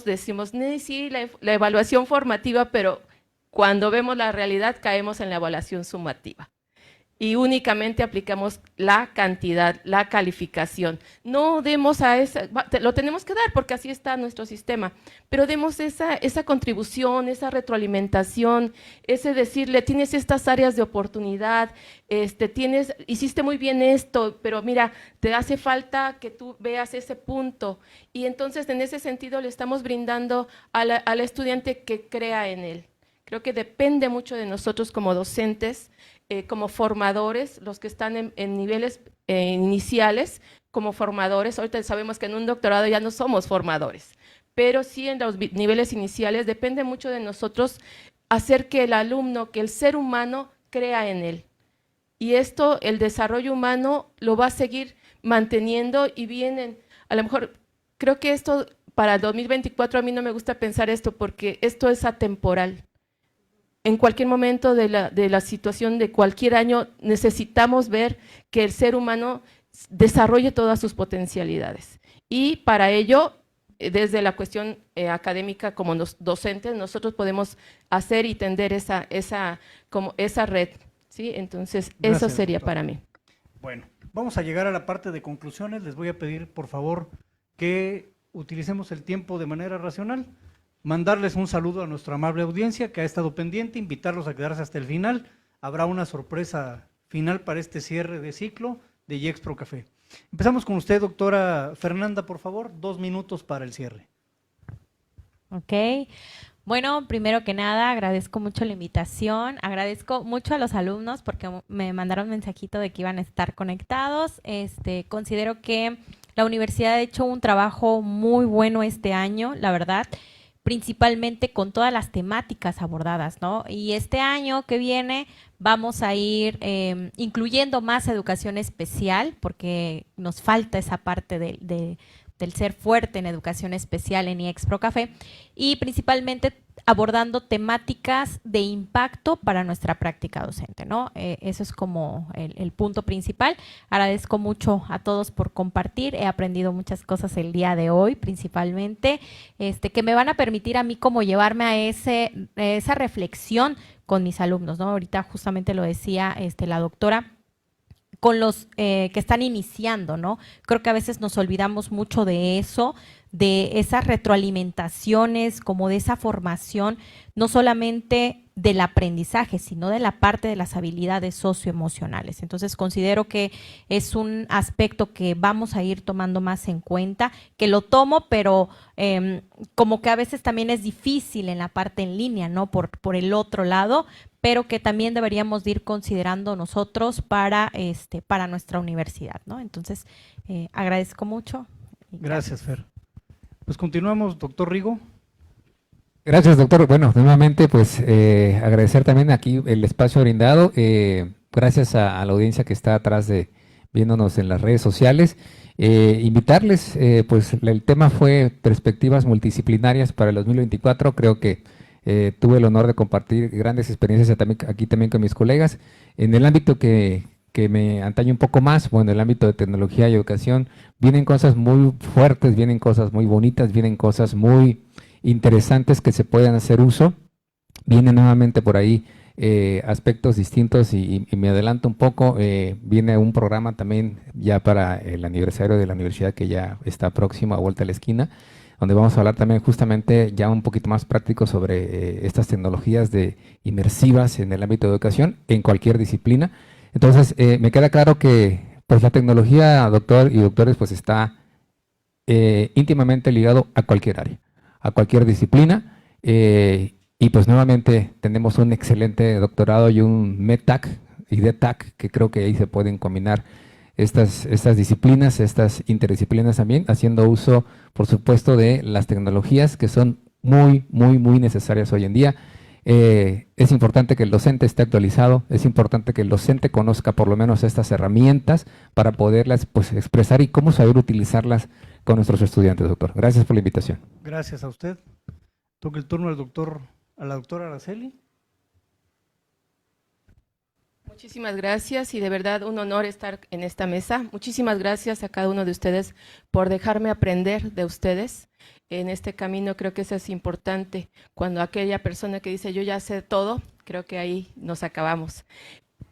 Decimos, sí, la evaluación formativa, pero cuando vemos la realidad caemos en la evaluación sumativa. Y únicamente aplicamos la cantidad, la calificación. No demos a esa, lo tenemos que dar porque así está nuestro sistema, pero demos esa contribución, esa retroalimentación, ese decirle, tienes estas áreas de oportunidad, hiciste muy bien esto, pero mira, te hace falta que tú veas ese punto. Y entonces en ese sentido le estamos brindando al estudiante que crea en él. Creo que depende mucho de nosotros como docentes, como formadores, los que están en niveles iniciales, como formadores. Ahorita sabemos que en un doctorado ya no somos formadores, pero sí en los niveles iniciales depende mucho de nosotros hacer que el alumno, que el ser humano crea en él. Y esto, el desarrollo humano lo va a seguir manteniendo, y vienen, a lo mejor, creo que esto para el 2024 a mí no me gusta pensar esto porque esto es atemporal. En cualquier momento de la situación de cualquier año necesitamos ver que el ser humano desarrolle todas sus potencialidades. Y para ello, desde la cuestión académica como docentes, nosotros podemos hacer y tender esa red, ¿sí? Entonces, Gracias, eso sería doctora. para mí. Bueno, vamos a llegar a la parte de conclusiones. Les voy a pedir, por favor, que utilicemos el tiempo de manera racional. Mandarles un saludo a nuestra amable audiencia que ha estado pendiente, invitarlos a quedarse hasta el final. Habrá una sorpresa final para este cierre de ciclo de Gexpro Café. Empezamos con usted, doctora Fernanda, por favor, 2 minutos para el cierre. Ok. Bueno, primero que nada, agradezco mucho la invitación, agradezco mucho a los alumnos porque me mandaron un mensajito de que iban a estar conectados. Considero que la universidad ha hecho un trabajo muy bueno este año, la verdad, principalmente con todas las temáticas abordadas, ¿no? Y este año que viene vamos a ir incluyendo más educación especial porque nos falta esa parte del ser fuerte en educación especial en Gexpro Café, y principalmente abordando temáticas de impacto para nuestra práctica docente, ¿no? Eso es como el punto principal. Agradezco mucho a todos por compartir, he aprendido muchas cosas el día de hoy, principalmente, que me van a permitir a mí como llevarme a esa reflexión con mis alumnos, ¿no? Ahorita justamente lo decía la doctora, con los que están iniciando, ¿no? Creo que a veces nos olvidamos mucho de eso, de esas retroalimentaciones, como de esa formación, no solamente del aprendizaje, sino de la parte de las habilidades socioemocionales. Entonces considero que es un aspecto que vamos a ir tomando más en cuenta, que lo tomo, pero como que a veces también es difícil en la parte en línea, ¿no? Por el otro lado, pero que también deberíamos de ir considerando nosotros para nuestra universidad, ¿no? Entonces, agradezco mucho. Gracias, Fer. Pues continuamos, doctor Rigo. Gracias, doctor. Bueno, nuevamente, pues agradecer también aquí el espacio brindado. Gracias a la audiencia que está atrás viéndonos en las redes sociales. Invitarles, pues el tema fue perspectivas multidisciplinarias para el 2024. Creo que tuve el honor de compartir grandes experiencias aquí también con mis colegas. En el ámbito que me antañe un poco más, bueno, el ámbito de tecnología y educación, vienen cosas muy fuertes, vienen cosas muy bonitas, vienen cosas muy interesantes que se pueden hacer uso. Vienen nuevamente por ahí aspectos distintos y me adelanto un poco, viene un programa también ya para el aniversario de la universidad que ya está próximo, a vuelta a la esquina, donde vamos a hablar también justamente ya un poquito más práctico sobre estas tecnologías inmersivas en el ámbito de educación en cualquier disciplina. Entonces, me queda claro que pues la tecnología, doctor y doctores, pues está íntimamente ligado a cualquier área, a cualquier disciplina. Y pues nuevamente tenemos un excelente doctorado y un MEDTAC y DTAC, que creo que ahí se pueden combinar estas disciplinas, estas interdisciplinas también, haciendo uso, por supuesto, de las tecnologías que son muy, muy, muy necesarias hoy en día. Es importante que el docente esté actualizado, es importante que el docente conozca por lo menos estas herramientas para poderlas pues, expresar y cómo saber utilizarlas con nuestros estudiantes, doctor. Gracias por la invitación. Gracias a usted. Toca el turno a la doctora Araceli. Muchísimas gracias y de verdad un honor estar en esta mesa. Muchísimas gracias a cada uno de ustedes por dejarme aprender de ustedes. En este camino creo que eso es importante. Cuando aquella persona que dice yo ya sé todo, creo que ahí nos acabamos.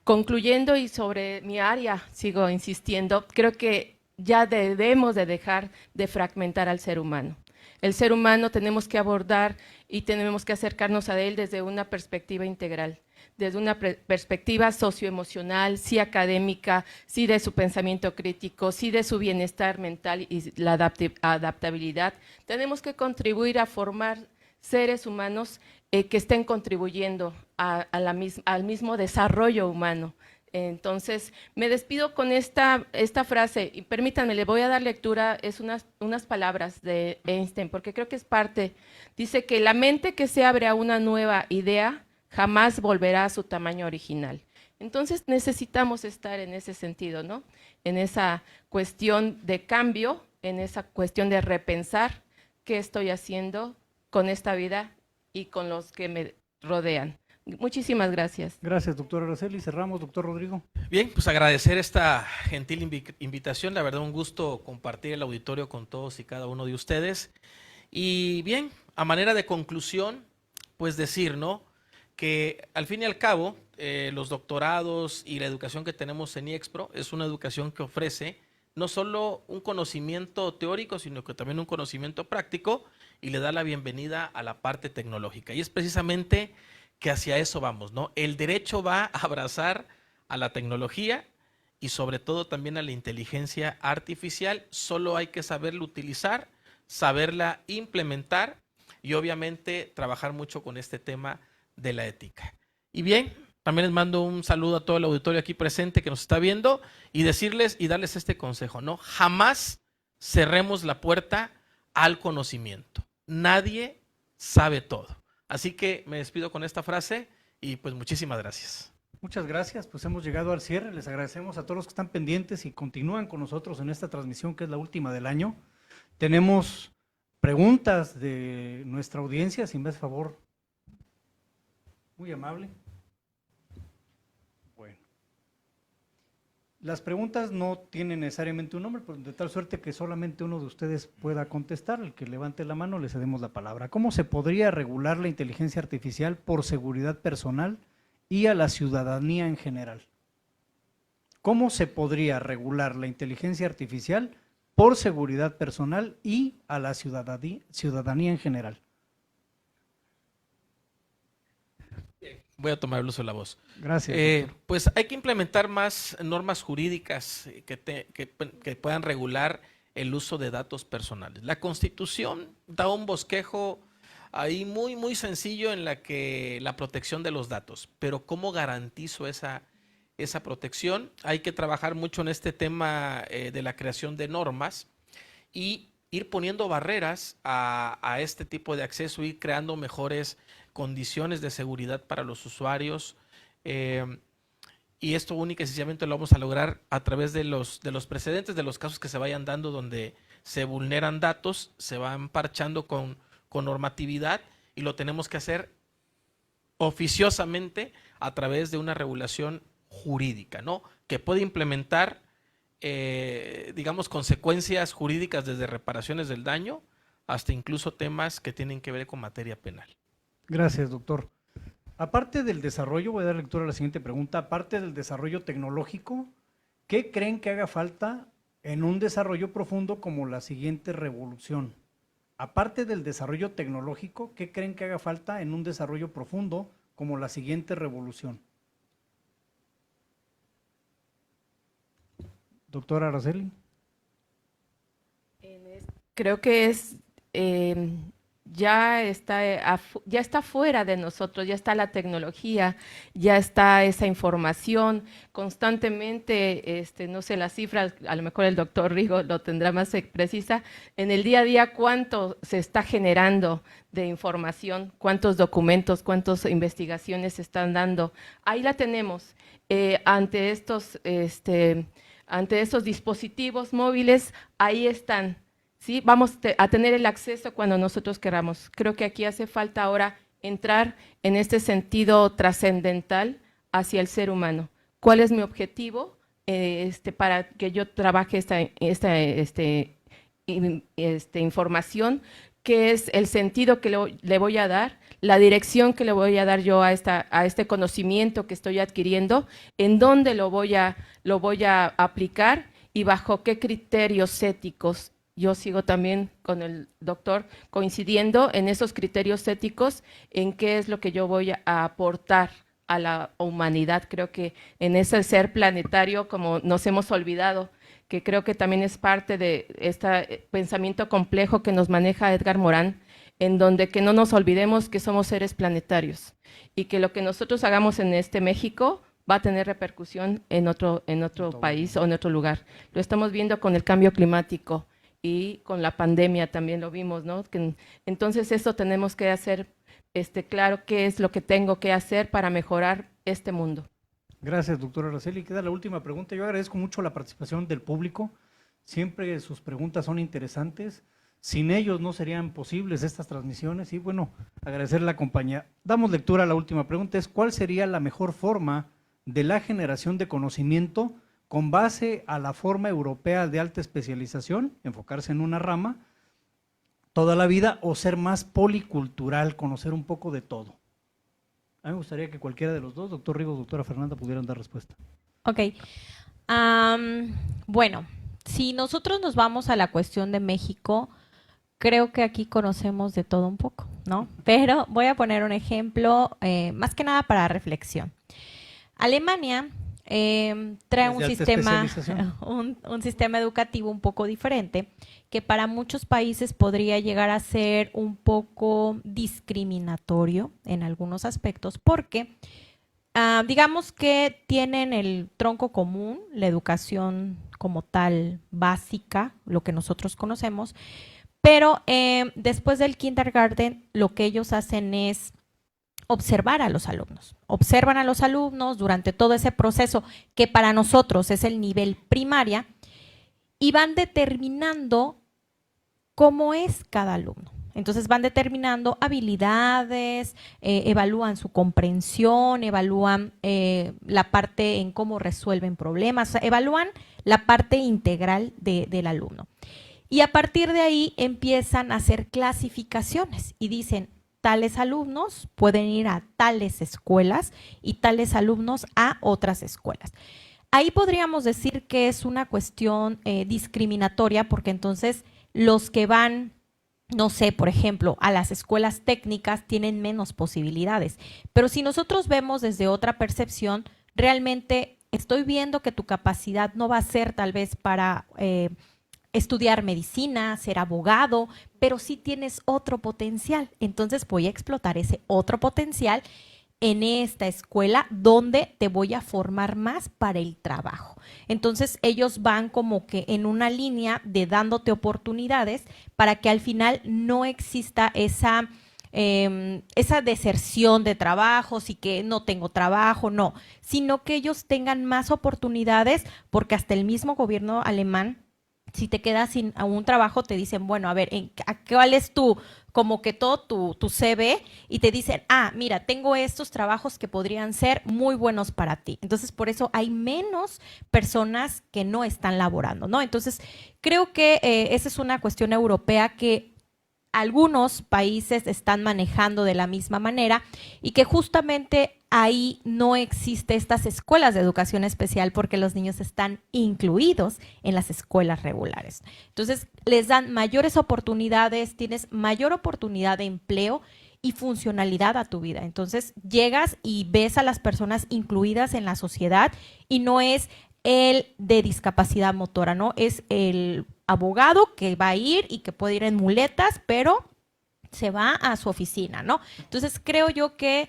Concluyendo y sobre mi área, sigo insistiendo, creo que ya debemos de dejar de fragmentar al ser humano. El ser humano tenemos que abordar y tenemos que acercarnos a él desde una perspectiva integral, desde una perspectiva socioemocional, sí académica, sí de su pensamiento crítico, sí de su bienestar mental y la adaptabilidad. Tenemos que contribuir a formar seres humanos que estén contribuyendo al mismo desarrollo humano. Entonces, me despido con esta frase, y permítanme, le voy a dar lectura, es unas palabras de Einstein, porque creo que es parte. Dice que la mente que se abre a una nueva idea jamás volverá a su tamaño original. Entonces, necesitamos estar en ese sentido, ¿no? En esa cuestión de cambio, en esa cuestión de repensar qué estoy haciendo con esta vida y con los que me rodean. Muchísimas gracias. Gracias, doctor Araceli. Cerramos, doctor Rodrigo. Bien, pues agradecer esta gentil invitación. La verdad, un gusto compartir el auditorio con todos y cada uno de ustedes. Y bien, a manera de conclusión, pues decir, ¿no? Que al fin y al cabo, los doctorados y la educación que tenemos en IEXPRO es una educación que ofrece no solo un conocimiento teórico, sino que también un conocimiento práctico y le da la bienvenida a la parte tecnológica. Y es precisamente que hacia eso vamos, ¿no? El derecho va a abrazar a la tecnología y sobre todo también a la inteligencia artificial. Solo hay que saberla utilizar, saberla implementar y obviamente trabajar mucho con este tema de la ética. Y bien, también les mando un saludo a todo el auditorio aquí presente que nos está viendo y decirles y darles este consejo, ¿no? Jamás cerremos la puerta al conocimiento. Nadie sabe todo. Así que me despido con esta frase y pues muchísimas gracias. Muchas gracias, pues hemos llegado al cierre. Les agradecemos a todos los que están pendientes y continúan con nosotros en esta transmisión que es la última del año. Tenemos preguntas de nuestra audiencia, si me hace favor. Muy amable. Bueno. Las preguntas no tienen necesariamente un nombre, de tal suerte que solamente uno de ustedes pueda contestar. El que levante la mano le cedemos la palabra. ¿Cómo se podría regular la inteligencia artificial por seguridad personal y a la ciudadanía en general? ¿Cómo se podría regular la inteligencia artificial por seguridad personal y a la ciudadanía en general? Voy a tomar el uso de la voz. Gracias. Pues hay que implementar más normas jurídicas que puedan regular el uso de datos personales. La Constitución da un bosquejo ahí muy, muy sencillo en la que la protección de los datos, pero ¿cómo garantizo esa protección? Hay que trabajar mucho en este tema de la creación de normas y ir poniendo barreras a este tipo de acceso, ir creando mejores condiciones de seguridad para los usuarios y esto única y sencillamente lo vamos a lograr a través de los precedentes, de los casos que se vayan dando donde se vulneran datos, se van parchando con normatividad y lo tenemos que hacer oficiosamente a través de una regulación jurídica, ¿no? Que puede implementar, digamos, consecuencias jurídicas desde reparaciones del daño hasta incluso temas que tienen que ver con materia penal. Gracias, doctor. Aparte del desarrollo, voy a dar lectura a la siguiente pregunta, aparte del desarrollo tecnológico, ¿qué creen que haga falta en un desarrollo profundo como la siguiente revolución? Aparte del desarrollo tecnológico, ¿qué creen que haga falta en un desarrollo profundo como la siguiente revolución? Doctora Araceli. creo que ya está fuera de nosotros, ya está la tecnología, ya está esa información constantemente, no sé las cifras, a lo mejor el doctor Rigo lo tendrá más precisa, en el día a día cuánto se está generando de información, cuántos documentos, cuántas investigaciones se están dando. Ahí la tenemos. Ante estos dispositivos móviles, ahí están. ¿Sí? Vamos a tener el acceso cuando nosotros queramos. Creo que aquí hace falta ahora entrar en este sentido trascendental hacia el ser humano. ¿Cuál es mi objetivo para que yo trabaje esta información? ¿Qué es el sentido que le voy a dar? La dirección que le voy a dar yo a este conocimiento que estoy adquiriendo, en dónde lo voy a aplicar y bajo qué criterios éticos. Yo sigo también con el doctor coincidiendo en esos criterios éticos, en qué es lo que yo voy a aportar a la humanidad. Creo que en ese ser planetario, como nos hemos olvidado, que creo que también es parte de este pensamiento complejo que nos maneja Edgar Morin, en donde que no nos olvidemos que somos seres planetarios y que lo que nosotros hagamos en este México va a tener repercusión en otro país o en otro lugar. Lo estamos viendo con el cambio climático y con la pandemia también lo vimos, ¿no? Entonces eso tenemos que hacer claro qué es lo que tengo que hacer para mejorar este mundo. Gracias, doctora Araceli. Queda la última pregunta. Yo agradezco mucho la participación del público. Siempre sus preguntas son interesantes. Sin ellos no serían posibles estas transmisiones. Y bueno, agradecer la compañía. Damos lectura a la última pregunta. ¿Cuál sería la mejor forma de la generación de conocimiento con base a la forma europea de alta especialización, enfocarse en una rama toda la vida, o ser más policultural, conocer un poco de todo? A mí me gustaría que cualquiera de los dos, doctor Rigo o doctora Fernanda, pudieran dar respuesta. Ok. Bueno, si nosotros nos vamos a la cuestión de México, creo que aquí conocemos de todo un poco, ¿no? Pero voy a poner un ejemplo, más que nada para reflexión. Alemania trae un sistema educativo un poco diferente, que para muchos países podría llegar a ser un poco discriminatorio en algunos aspectos, porque digamos que tienen el tronco común, la educación como tal básica, lo que nosotros conocemos, pero después del kindergarten lo que ellos hacen es observar a los alumnos. Observan a los alumnos durante todo ese proceso que para nosotros es el nivel primaria y van determinando cómo es cada alumno. Entonces van determinando habilidades, evalúan su comprensión, evalúan la parte en cómo resuelven problemas, evalúan la parte integral del alumno. Y a partir de ahí empiezan a hacer clasificaciones y dicen, tales alumnos pueden ir a tales escuelas y tales alumnos a otras escuelas. Ahí podríamos decir que es una cuestión discriminatoria, porque entonces los que van, no sé, por ejemplo, a las escuelas técnicas tienen menos posibilidades. Pero si nosotros vemos desde otra percepción, realmente estoy viendo que tu capacidad no va a ser tal vez para estudiar medicina, ser abogado, pero sí tienes otro potencial. Entonces voy a explotar ese otro potencial en esta escuela donde te voy a formar más para el trabajo. Entonces ellos van como que en una línea de dándote oportunidades para que al final no exista esa deserción de trabajos y que no tengo trabajo, no, sino que ellos tengan más oportunidades, porque hasta el mismo gobierno alemán, si te quedas sin un trabajo, te dicen, bueno, a ver, ¿cuál es como que todo tu CV? Y te dicen, mira, tengo estos trabajos que podrían ser muy buenos para ti. Entonces, por eso hay menos personas que no están laborando, ¿no? Entonces, creo que esa es una cuestión europea que algunos países están manejando de la misma manera y que justamente ahí no existe estas escuelas de educación especial porque los niños están incluidos en las escuelas regulares. Entonces, les dan mayores oportunidades, tienes mayor oportunidad de empleo y funcionalidad a tu vida. Entonces, llegas y ves a las personas incluidas en la sociedad y no es el de discapacidad motora, ¿no? Es el abogado que va a ir y que puede ir en muletas, pero se va a su oficina, ¿no? Entonces creo yo que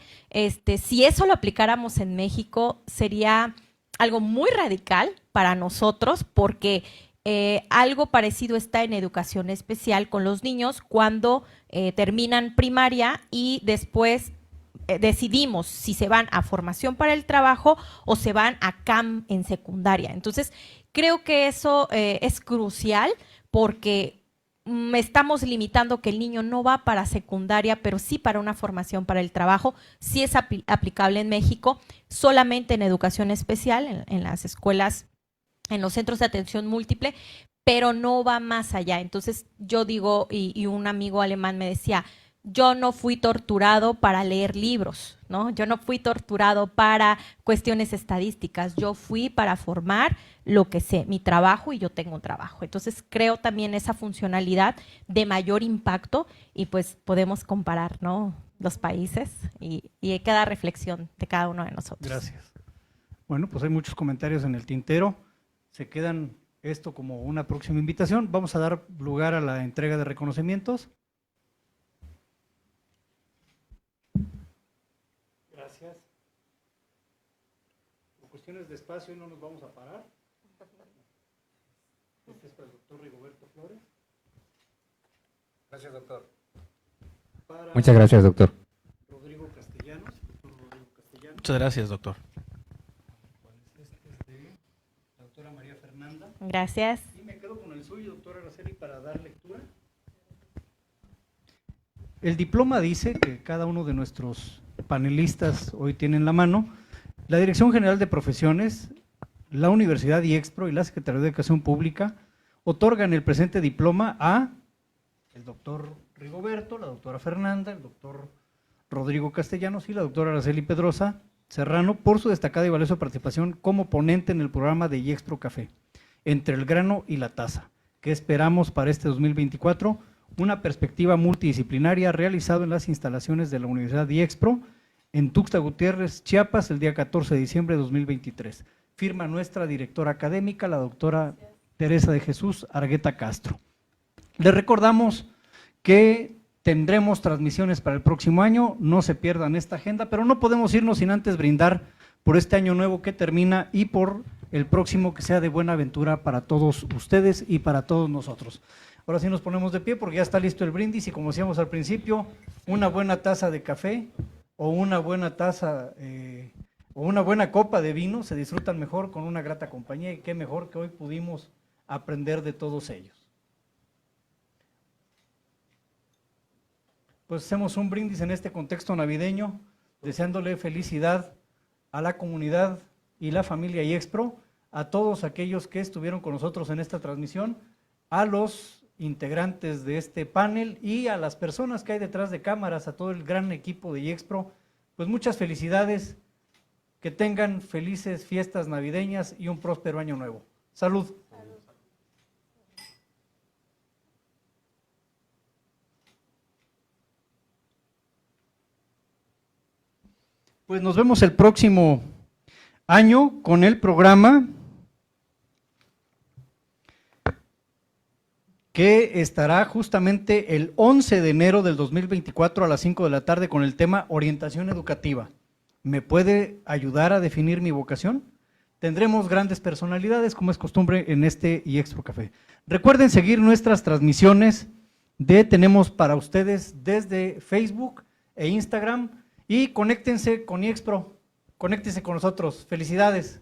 si eso lo aplicáramos en México sería algo muy radical para nosotros, porque algo parecido está en educación especial con los niños cuando terminan primaria y después decidimos si se van a formación para el trabajo o se van a CAM en secundaria. Entonces, creo que eso es crucial porque estamos limitando que el niño no va para secundaria, pero sí para una formación para el trabajo. Sí es aplicable en México, solamente en educación especial, en las escuelas, en los centros de atención múltiple, pero no va más allá. Entonces yo digo, y un amigo alemán me decía, yo no fui torturado para leer libros, ¿no? Yo no fui torturado para cuestiones estadísticas, yo fui para formar lo que sé, mi trabajo, y yo tengo un trabajo. Entonces creo también esa funcionalidad de mayor impacto y pues podemos comparar, ¿no?, los países y cada reflexión de cada uno de nosotros. Gracias. Bueno, pues hay muchos comentarios en el tintero. Se quedan esto como una próxima invitación. Vamos a dar lugar a la entrega de reconocimientos. Gracias. Por cuestiones de espacio no nos vamos a parar. Este es para el doctor Rigoberto Flores. Gracias, doctor. Para Muchas gracias, doctor. Rodrigo Castellanos. Doctor Rodrigo Castellanos. Muchas gracias, doctor. Este es de la doctora María Fernanda. Gracias. Y me quedo con el suyo, doctora Araceli, para dar lectura. El diploma dice que cada uno de nuestros panelistas hoy tiene en la mano la Dirección General de Profesiones, la Universidad IEXPRO y la Secretaría de Educación Pública otorgan el presente diploma a el doctor Rigoberto, la doctora Fernanda, el doctor Rodrigo Castellanos y la doctora Araceli Pedrosa Serrano por su destacada y valiosa participación como ponente en el programa de IEXPRO Café, Entre el grano y la taza, que esperamos para este 2024, una perspectiva multidisciplinaria realizado en las instalaciones de la Universidad IEXPRO en Tuxtla Gutiérrez, Chiapas, el día 14 de diciembre de 2023. Firma nuestra directora académica, la doctora Teresa de Jesús Argueta Castro. Les recordamos que tendremos transmisiones para el próximo año, no se pierdan esta agenda, pero no podemos irnos sin antes brindar por este año nuevo que termina y por el próximo que sea de buena aventura para todos ustedes y para todos nosotros. Ahora sí nos ponemos de pie porque ya está listo el brindis y como decíamos al principio, una buena taza de café o una buena taza o una buena copa de vino se disfrutan mejor con una grata compañía, y qué mejor que hoy pudimos aprender de todos ellos. Pues hacemos un brindis en este contexto navideño, deseándole felicidad a la comunidad y la familia IEXPRO, a todos aquellos que estuvieron con nosotros en esta transmisión, a los integrantes de este panel y a las personas que hay detrás de cámaras, a todo el gran equipo de IEXPRO, pues muchas felicidades, que tengan felices fiestas navideñas y un próspero año nuevo. Salud. Pues nos vemos el próximo año con el programa que estará justamente el 11 de enero del 2024 a las 5 de la tarde con el tema orientación educativa. ¿Me puede ayudar a definir mi vocación? Tendremos grandes personalidades, como es costumbre en este IEXPRO Café. Recuerden seguir nuestras transmisiones tenemos para ustedes desde Facebook e Instagram, y conéctense con IEXPRO, conéctense con nosotros. Felicidades.